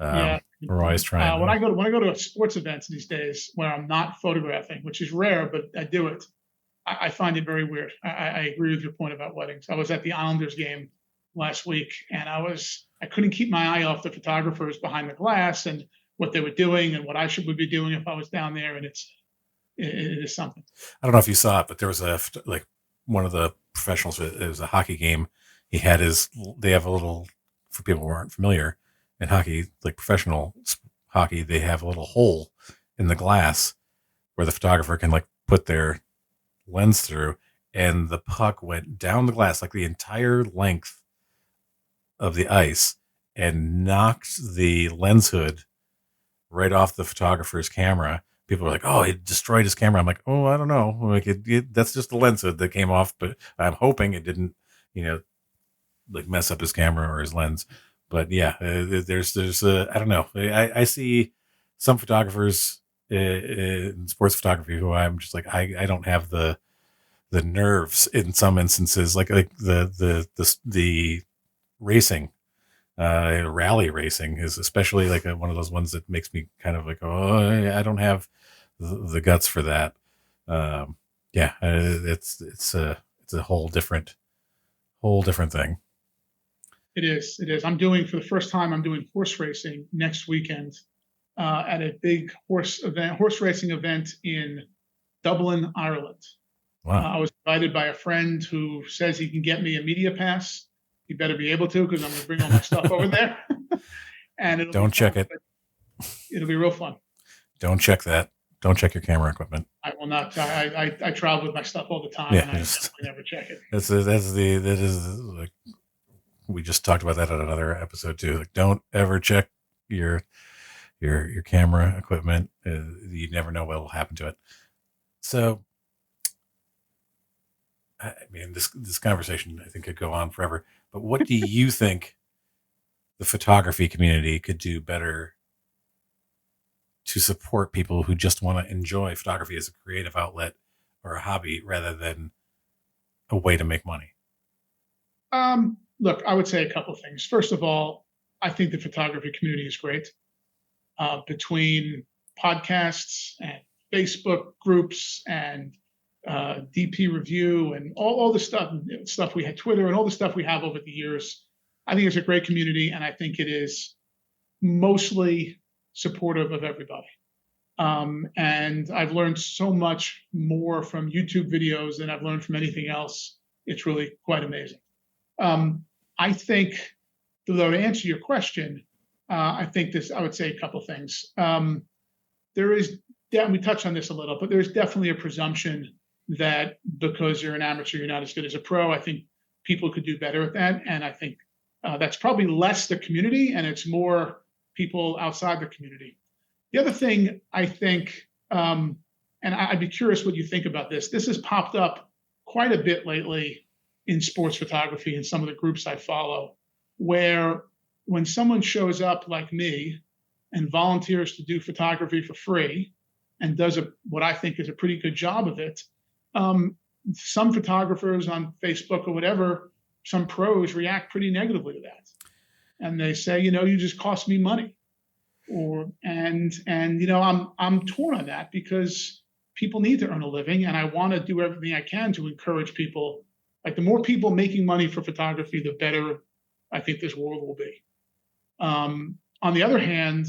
Yeah. We're always trying When to. I go to sports events these days where I'm not photographing, which is rare, but I do it. I find it very weird. I agree with your point about weddings. I was at the Islanders game last week, and I couldn't keep my eye off the photographers behind the glass and what they were doing and what I should would be doing if I was down there. And it is something. I don't know if you saw it, but there was like one of the professionals. It was a hockey game. He had his. They have a little for people who aren't familiar in hockey, like professional hockey. They have a little hole in the glass where the photographer can like put their lens through, and the puck went down the glass like the entire length of the ice and knocked the lens hood right off the photographer's camera. People are like, "Oh, it destroyed his camera." I'm like, "Oh, I don't know. Like, that's just the lens hood that came off, but I'm hoping it didn't, you know, like mess up his camera or his lens." But yeah, I don't know. I see some photographers in sports photography who I'm just like, I don't have the nerves in some instances, like the racing, rally racing is especially like one of those ones that makes me kind of like, oh, I don't have the guts for that. Um, yeah, it's a whole different thing. It is. It is. I'm doing for the first time. I'm doing horse racing next weekend at a big horse racing event in Dublin, Ireland. Wow, I was invited by a friend who says he can get me a media pass. He better be able to because I'm going to bring all my stuff over there, and it'll be don't check fun. it. But it'll be real fun. Don't check that. Don't check your camera equipment. I will not. I travel with my stuff all the time, Yeah, and I just definitely never check it. that is like we just talked about that on another episode too. Like, don't ever check your your camera equipment. You never know what will happen to it. So, I mean, this conversation I think could go on forever. But what do you think the photography community could do better to support people who just want to enjoy photography as a creative outlet or a hobby rather than a way to make money? Look, I would say a couple of things. First of all, I think the photography community is great. Between podcasts and Facebook groups and DP review and all the stuff we had Twitter and all the stuff we have over the years. I think it's a great community, and I think it is mostly supportive of everybody. And I've learned so much more from YouTube videos than I've learned from anything else. It's really quite amazing. I think, though, to answer your question, I think this, I would say a couple things. There is, we touched on this a little, but there's definitely a presumption that because you're an amateur, you're not as good as a pro. I think people could do better at that. And I think that's probably less the community and it's more people outside the community. The other thing I think, and I'd be curious what you think about this. This has popped up quite a bit lately in sports photography and some of the groups I follow, where when someone shows up like me and volunteers to do photography for free and does what I think is a pretty good job of it, some photographers on Facebook or whatever, some pros react pretty negatively to that. And they say, you just cost me money. And I'm torn on that because people need to earn a living and I want to do everything I can to encourage people. Like the more people making money for photography, the better I think this world will be. On the other hand,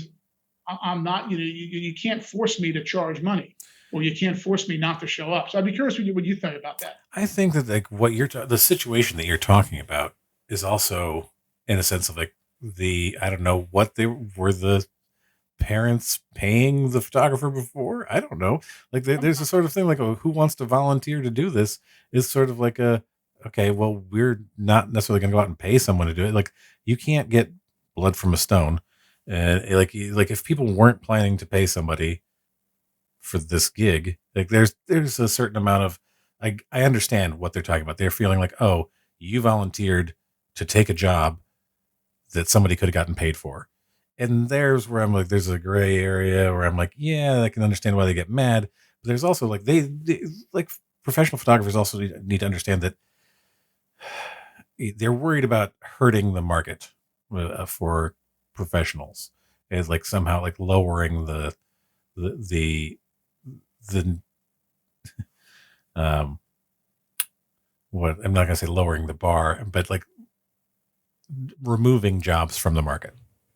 I'm not, you can't force me to charge money or you can't force me not to show up. So I'd be curious what you think about that. I think that like what the situation that you're talking about is also in a sense of like I don't know what they were the parents paying the photographer before. I don't know. Like there's a sort of thing like, oh, who wants to volunteer to do this is sort of like okay, well, we're not necessarily going to go out and pay someone to do it. Like you can't get blood from a stone. And like if people weren't planning to pay somebody for this gig, like there's a certain amount of, I understand what they're talking about. They're feeling like, oh, you volunteered to take a job that somebody could have gotten paid for. And there's where I'm like, there's a gray area where I'm like, yeah, I can understand why they get mad. But there's also like, they like professional photographers also need to understand that they're worried about hurting the market for professionals, is like somehow like lowering the the um what I'm not going to say lowering the bar, but like removing jobs from the market.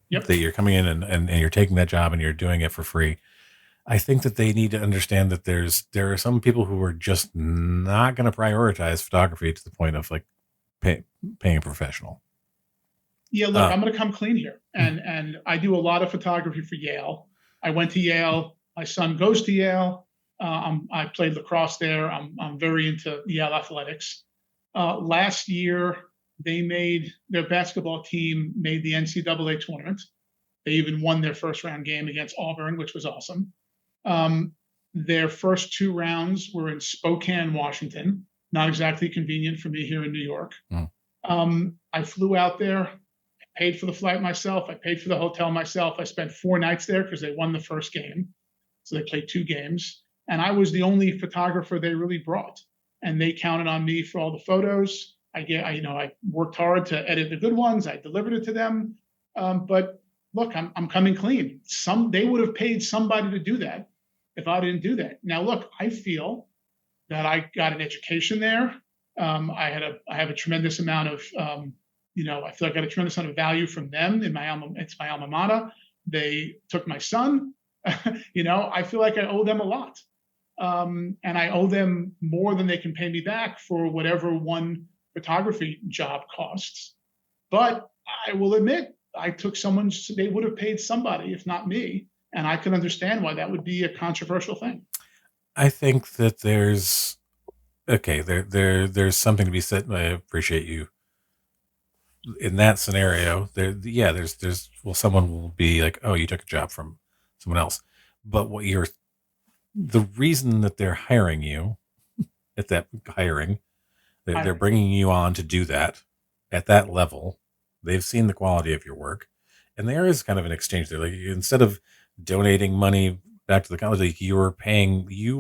Yep. That you're coming in and you're taking that job and you're doing it for free. I think that they need to understand that there are some people who are just not going to prioritize photography to the point of like paying a professional. Yeah, look, I'm going to come clean here, and I do a lot of photography for Yale. I went to Yale. My son goes to Yale. I played lacrosse there. I'm very into Yale athletics. Last year, their basketball team made the NCAA tournament. They even won their first round game against Auburn, which was awesome. Their first two rounds were in Spokane, Washington. Not exactly convenient for me here in New York. I flew out there, paid for the flight myself. I paid for the hotel myself. I spent 4 nights there because they won the first game. So they played 2 games. And I was the only photographer they really brought. And they counted on me for all the photos. I worked hard to edit the good ones. I delivered it to them. But look, I'm coming clean. They would have paid somebody to do that if I didn't do that. Now, look, I feel that I got an education there. I have a tremendous amount of, I feel like I got a tremendous amount of value from them it's my alma mater. They took my son. I feel like I owe them a lot. And I owe them more than they can pay me back for whatever one photography job costs. But I will admit, they would have paid somebody, if not me. And I can understand why that would be a controversial thing. I think that there's something to be said. I appreciate you in that scenario. Someone will be like, oh, you took a job from someone else. But the reason that they're hiring you at that hiring, they're bringing you on to do that at that level. They've seen the quality of your work, and there is kind of an exchange there. Like instead of donating money back to the college, like you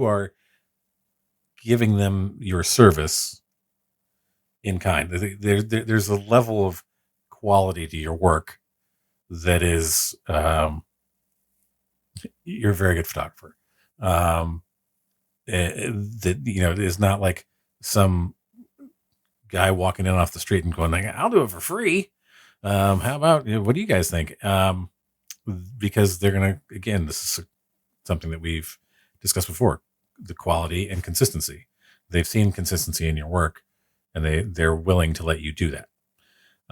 are giving them your service in kind. There's a level of quality to your work that is, you're a very good photographer. Um, that, it is not like some guy walking in off the street and going like, I'll do it for free. How about, what do you guys think? Because they're going to, again, this is something that we've discussed before, the quality and consistency. They've seen consistency in your work, and they're willing to let you do that.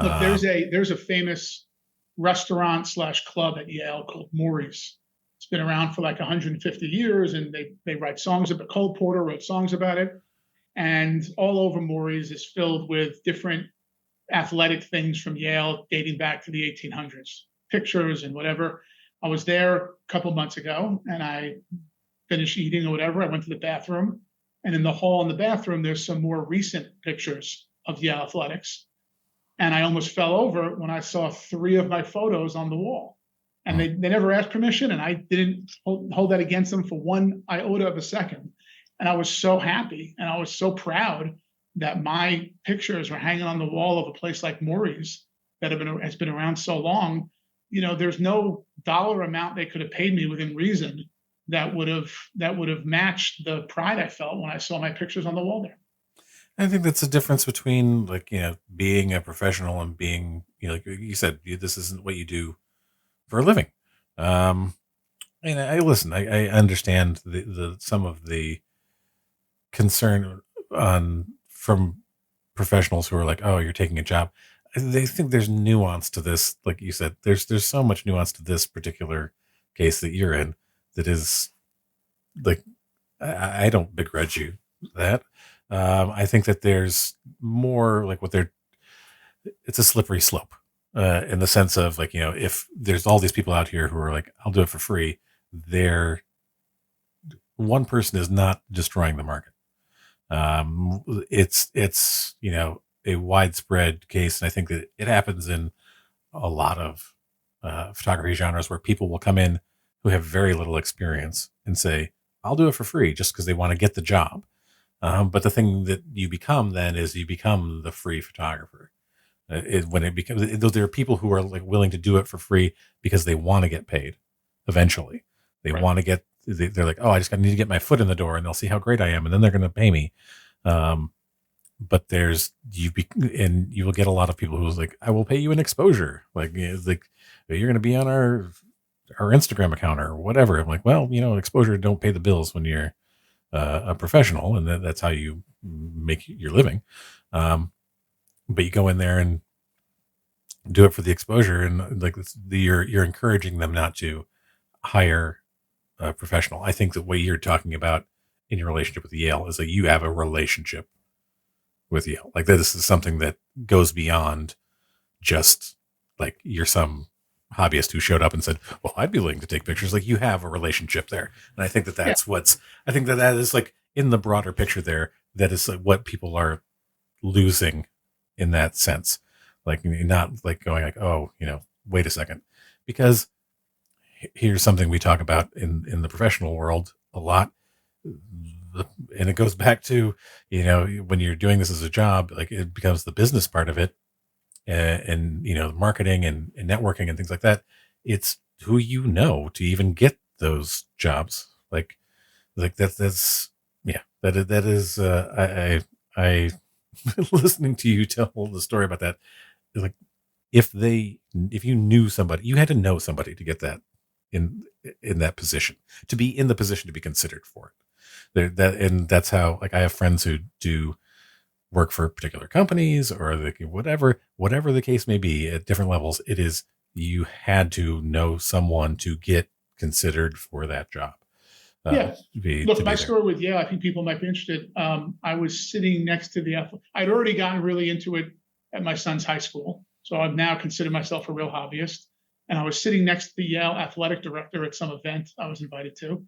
Look, Um, there's a famous restaurant slash club at Yale called Maury's. It's been around for like 150 years, and they write songs about. Cole Porter wrote songs about it, and all over Maury's is filled with different athletic things from Yale dating back to the 1800s, pictures and whatever. I was there a couple months ago, and I finished eating or whatever. I went to the bathroom, and in the hall in the bathroom, there's some more recent pictures of Yale athletics, and I almost fell over when I saw three of my photos on the wall. And mm. they never asked permission, and I didn't hold that against them for one iota of a second. And I was so happy and I was so proud that my pictures were hanging on the wall of a place like Maury's that has been around so long. There's no dollar amount they could have paid me within reason that would have matched the pride I felt when I saw my pictures on the wall there. I think that's the difference between, like, being a professional and being, like you said, this isn't what you do for a living. Um, and I listen. I understand the some of the concern on from professionals who are like, "Oh, you're taking a job." They think there's nuance to this. Like you said, there's so much nuance to this particular case that you're in that is like, I don't begrudge you that. I think that there's more like it's a slippery slope, in the sense of, like, if there's all these people out here who are like, I'll do it for free, they're one person is not destroying the market. It's a widespread case, and I think that it happens in a lot of photography genres where people will come in who have very little experience and say, I'll do it for free just because they want to get the job. But the thing that you become then is you become the free photographer. When it becomes, there are people who are like willing to do it for free because they want to get paid. Eventually, they Right. want to get. They're like, oh, I just need to get my foot in the door, and they'll see how great I am, and then they're going to pay me. Um, but and you will get a lot of people who's like, I will pay you an exposure, like, like, you're going to be on our Instagram account or whatever. I'm like, well, exposure don't pay the bills when you're a professional, and that's how you make your living. Um, but you go in there and do it for the exposure, and like, you're encouraging them not to hire a professional. I think the way you're talking about in your relationship with Yale is that you have a relationship with Yale. Like, this is something that goes beyond just like you're some hobbyist who showed up and said, well, I'd be willing to take pictures. Like, you have a relationship there. And I think that Yeah. I think that is like in the broader picture there, that is like what people are losing in that sense. Like, not like going like, oh, wait a second, because here's something we talk about in the professional world a lot. And it goes back to, when you're doing this as a job, like, it becomes the business part of it, and marketing and networking and things like that. It's who to even get those jobs. Like that's yeah, that is, I listening to you tell the story about that, like, if you knew somebody, you had to know somebody to get that in in that position, to be in the position to be considered for it. And that's how, like, I have friends who do work for particular companies, or like whatever the case may be at different levels. It is, you had to know someone to get considered for that job, Yeah. to Look, be my there. story with Yale, I think people might be interested. I was sitting next to I'd already gotten really into it at my son's high school. So I've now considered myself a real hobbyist. And I was sitting next to the Yale athletic director at some event I was invited to.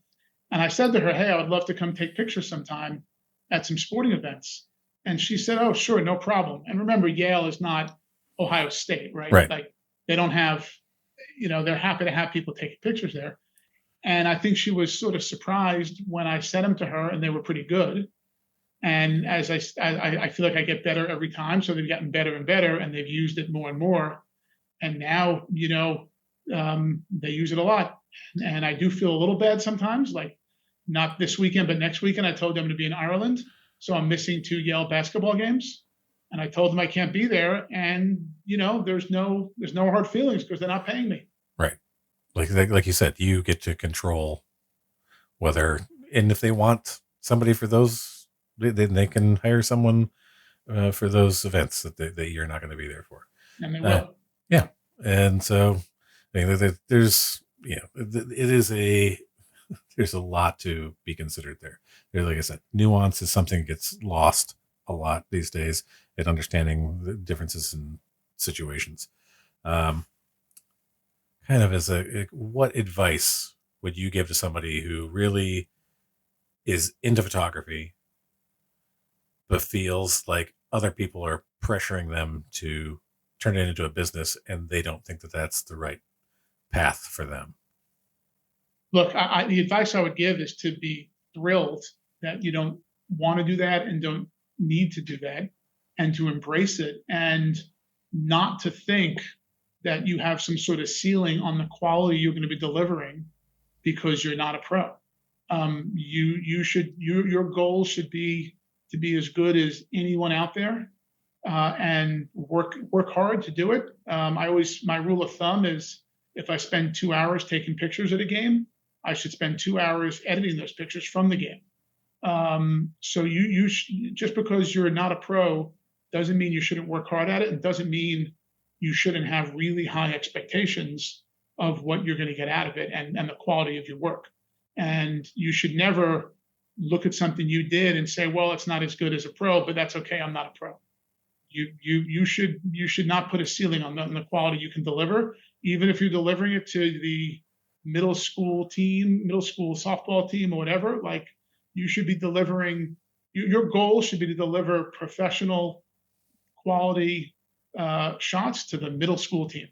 And I said to her, hey, I would love to come take pictures sometime at some sporting events. And she said, oh, sure, no problem. And remember, Yale is not Ohio State, right? Right. Like, they don't have, they're happy to have people taking pictures there. And I think she was sort of surprised when I sent them to her, and they were pretty good. And I feel like I get better every time. So they've gotten better and better, and they've used it more and more. And now, they use it a lot. And I do feel a little bad sometimes, like not this weekend, but next weekend. I told them to be in Ireland, so I'm missing two Yale basketball games. And I told them I can't be there, and there's no hard feelings because they're not paying me. Right. Like you said, you get to control whether, and if they want somebody for those, then they can hire someone for those events that you're not going to be there for. And they Uh, will. yeah. And so there's, it is there's a lot to be considered there. Like I said, nuance is something that gets lost a lot these days at understanding the differences in situations. Um, Kind of as what advice would you give to somebody who really is into photography, but feels like other people are pressuring them to turn it into a business and they don't think that that's the right path for them? Look, the advice I would give is to be thrilled that you don't want to do that and don't need to do that, and to embrace it, and not to think that you have some sort of ceiling on the quality you're going to be delivering because you're not a pro. Your goal should be to be as good as anyone out there, and work hard to do it. My rule of thumb is if I spend 2 hours taking pictures at a game, I should spend 2 hours editing those pictures from the game. So just because you're not a pro doesn't mean you shouldn't work hard at it, and doesn't mean you shouldn't have really high expectations of what you're going to get out of it, and the quality of your work. And you should never look at something you did and say, well, it's not as good as a pro, but that's okay. I'm not a pro. You should not put a ceiling on the quality you can deliver, even if you're delivering it to the middle school team, middle school softball team, or whatever. Like, you should be delivering. Your goal should be to deliver professional quality shots to the middle school team,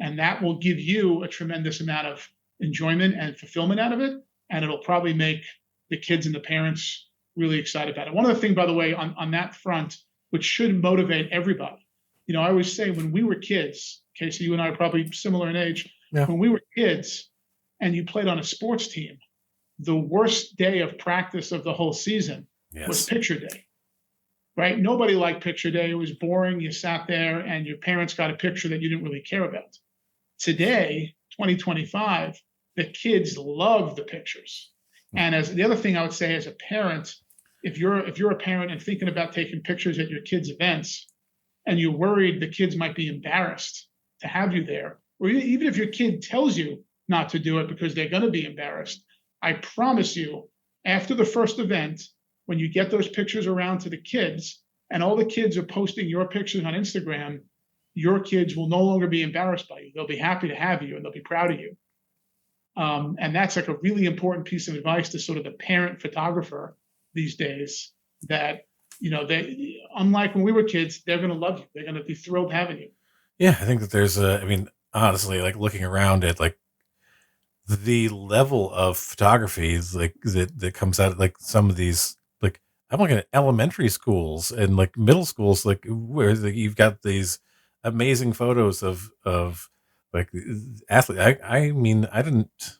and that will give you a tremendous amount of enjoyment and fulfillment out of it, and it'll probably make the kids and the parents really excited about it. One other thing, by the way, on that front, which should motivate everybody. I always say when we were kids, Casey, you and I are probably similar in age. Yeah. When we were kids and you played on a sports team, the worst day of practice of the whole season was Yes. picture day, right? Nobody liked picture day. It was boring. You sat there and your parents got a picture that you didn't really care about. Today, 2025, the kids love the pictures. And as the other thing I would say as a parent, if you're a parent and thinking about taking pictures at your kids' events, and you're worried the kids might be embarrassed to have you there, or even if your kid tells you not to do it because they're going to be embarrassed, I promise you, after the first event, when you get those pictures around to the kids and all the kids are posting your pictures on Instagram, your kids will no longer be embarrassed by you. They'll be happy to have you and they'll be proud of you. And that's like a really important piece of advice to sort of the parent photographer these days, that, they, unlike when we were kids, they're going to love you. They're going to be thrilled having you. Yeah. I think that honestly, like looking around at like the level of photography is like that comes out of like some of these, like I'm looking at elementary schools and like middle schools, like where you've got these amazing photos of like athlete. I didn't.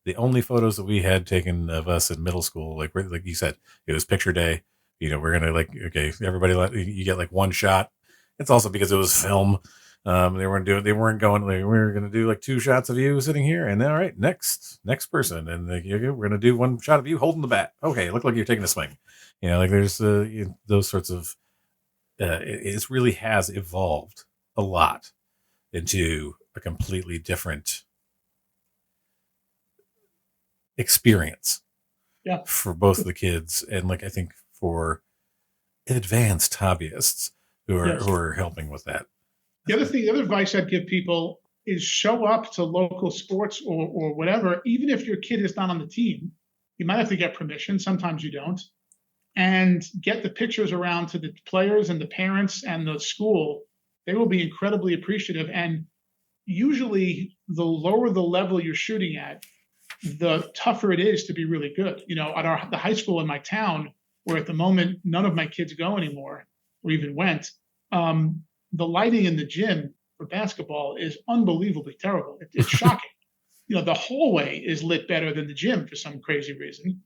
The only photos that we had taken of us in middle school, like you said, it was picture day. We're gonna like, okay, everybody, you get like one shot. It's also because it was film. They weren't going, like, we were going to do like two shots of you sitting here, and then, all right, next person. And like, okay, we're going to do one shot of you holding the bat. Okay. Look like you're taking a swing. Like there's those sorts of, it really has evolved a lot into a completely different experience Yeah. for both the kids. And like, I think for advanced hobbyists Yes. who are helping with that. The other advice I'd give people is show up to local sports or whatever, even if your kid is not on the team. You might have to get permission. Sometimes you don't. And get the pictures around to the players and the parents and the school. They will be incredibly appreciative. And usually, the lower the level you're shooting at, the tougher it is to be really good. At the high school in my town, where at the moment, none of my kids go anymore or even went. The lighting in the gym for basketball is unbelievably terrible. It's shocking. The hallway is lit better than the gym for some crazy reason.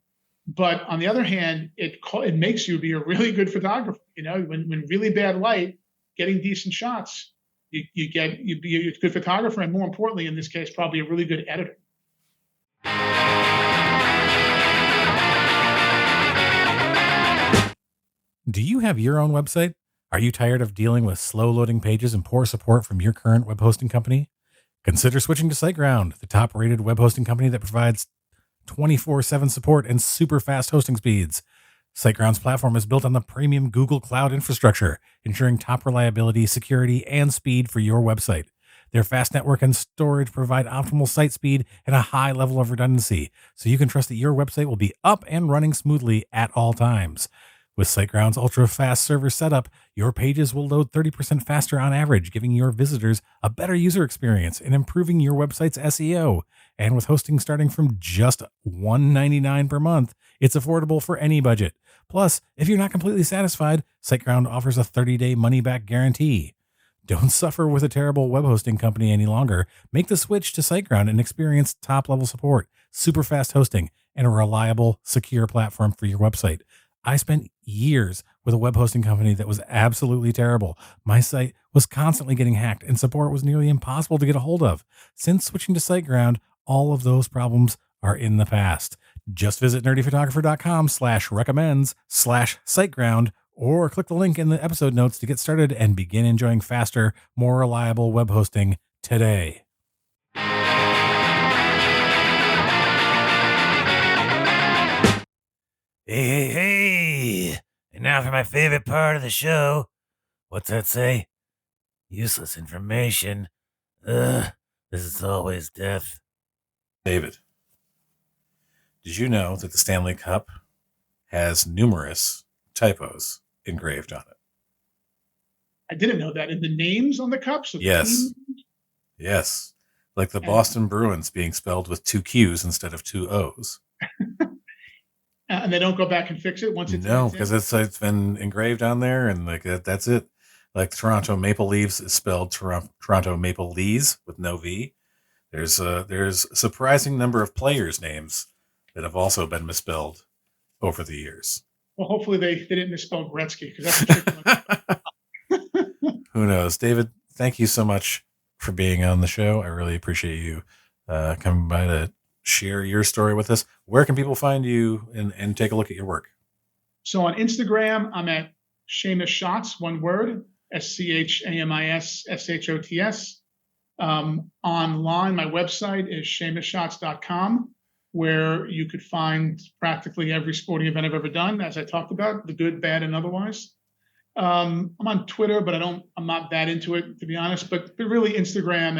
But on the other hand, it makes you be a really good photographer. When really bad light, getting decent you'd be a good photographer, and more importantly, in this case, probably a really good editor. Do you have your own website? Are you tired of dealing with slow loading pages and poor support from your current web hosting company? Consider switching to SiteGround, the top rated web hosting company that provides 24/7 support and super fast hosting speeds. SiteGround's platform is built on the premium Google Cloud infrastructure, ensuring top reliability, security, and speed for your website. Their fast network and storage provide optimal site speed and a high level of redundancy, so you can trust that your website will be up and running smoothly at all times. With SiteGround's ultra-fast server setup, your pages will load 30% faster on average, giving your visitors a better user experience and improving your website's SEO. And with hosting starting from just $199 per month, it's affordable for any budget. Plus, if you're not completely satisfied, SiteGround offers a 30-day money-back guarantee. Don't suffer with a terrible web hosting company any longer. Make the switch to SiteGround and experience top-level support, super fast hosting, and a reliable, secure platform for your website. I spent years with a web hosting company that was absolutely terrible. My site was constantly getting hacked and support was nearly impossible to get a hold of. Since switching to SiteGround, all of those problems are in the past. Just visit nerdyphotographer.com/recommends/SiteGround or click the link in the episode notes to get started and begin enjoying faster, more reliable web hosting today. Hey. And now for my favorite part of the show. What's that say? Useless information. This is always death. David, did you know that the Stanley Cup has numerous typos engraved on it? I didn't know that. In the names on the cups? Yes. Yes. Like the Boston Bruins being spelled with 2 Q's instead of 2 O's. And they don't go back and fix it once it's no, because it's been engraved on there, and like that's it. Like Toronto Maple Leafs is spelled Toronto Maple Lees with no V. There's a surprising number of players' names that have also been misspelled over the years. Well, hopefully they didn't misspell Gretzky, because that's a tricky one. Who knows? David, thank you so much for being on the show. I really appreciate you coming by to share your story with us. Where can people find you and take a look at your work? So on Instagram, I'm at Shamus Shots, one word, SCHAMISSHOTS. Online, my website is ShamusShots.com, where you could find practically every sporting event I've ever done, as I talked about, the good, bad, and otherwise. I'm on Twitter, but I'm not that into it, to be honest. But really, Instagram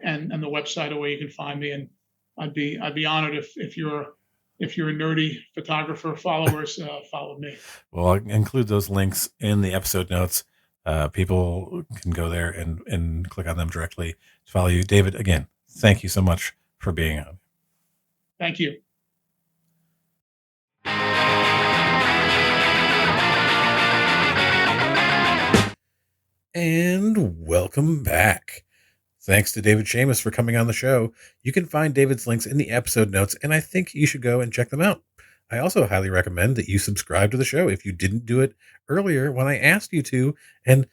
and the website are where you can find me, and I'd be honored if you're a nerdy photographer followers follow me. Well, I'll include those links in the episode notes. People can go there and click on them directly to follow you. David, again, thank you so much for being on. Thank you. And welcome back. Thanks to David Shamus for coming on the show. You can find David's links in the episode notes, and I think you should go and check them out. I also highly recommend that you subscribe to the show if you didn't do it earlier when I asked you to, and,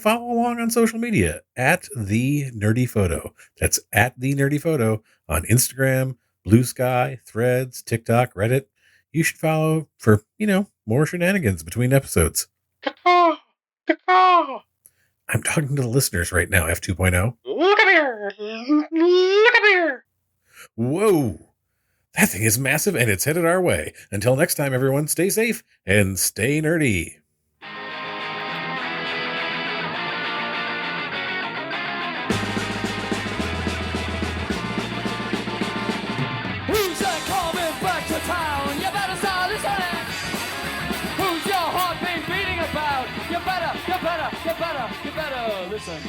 follow along on social media at The Nerdy Photo. That's at The Nerdy Photo on Instagram, Blue Sky, Threads, TikTok, Reddit. You should follow for, more shenanigans between episodes. I'm talking to the listeners right now, F2.0. Look up here! Look up here! Whoa! That thing is massive and it's headed our way. Until next time, everyone, stay safe and stay nerdy. Who's that coming back to town? You better start listening. Who's your heart been beating about? You better listen.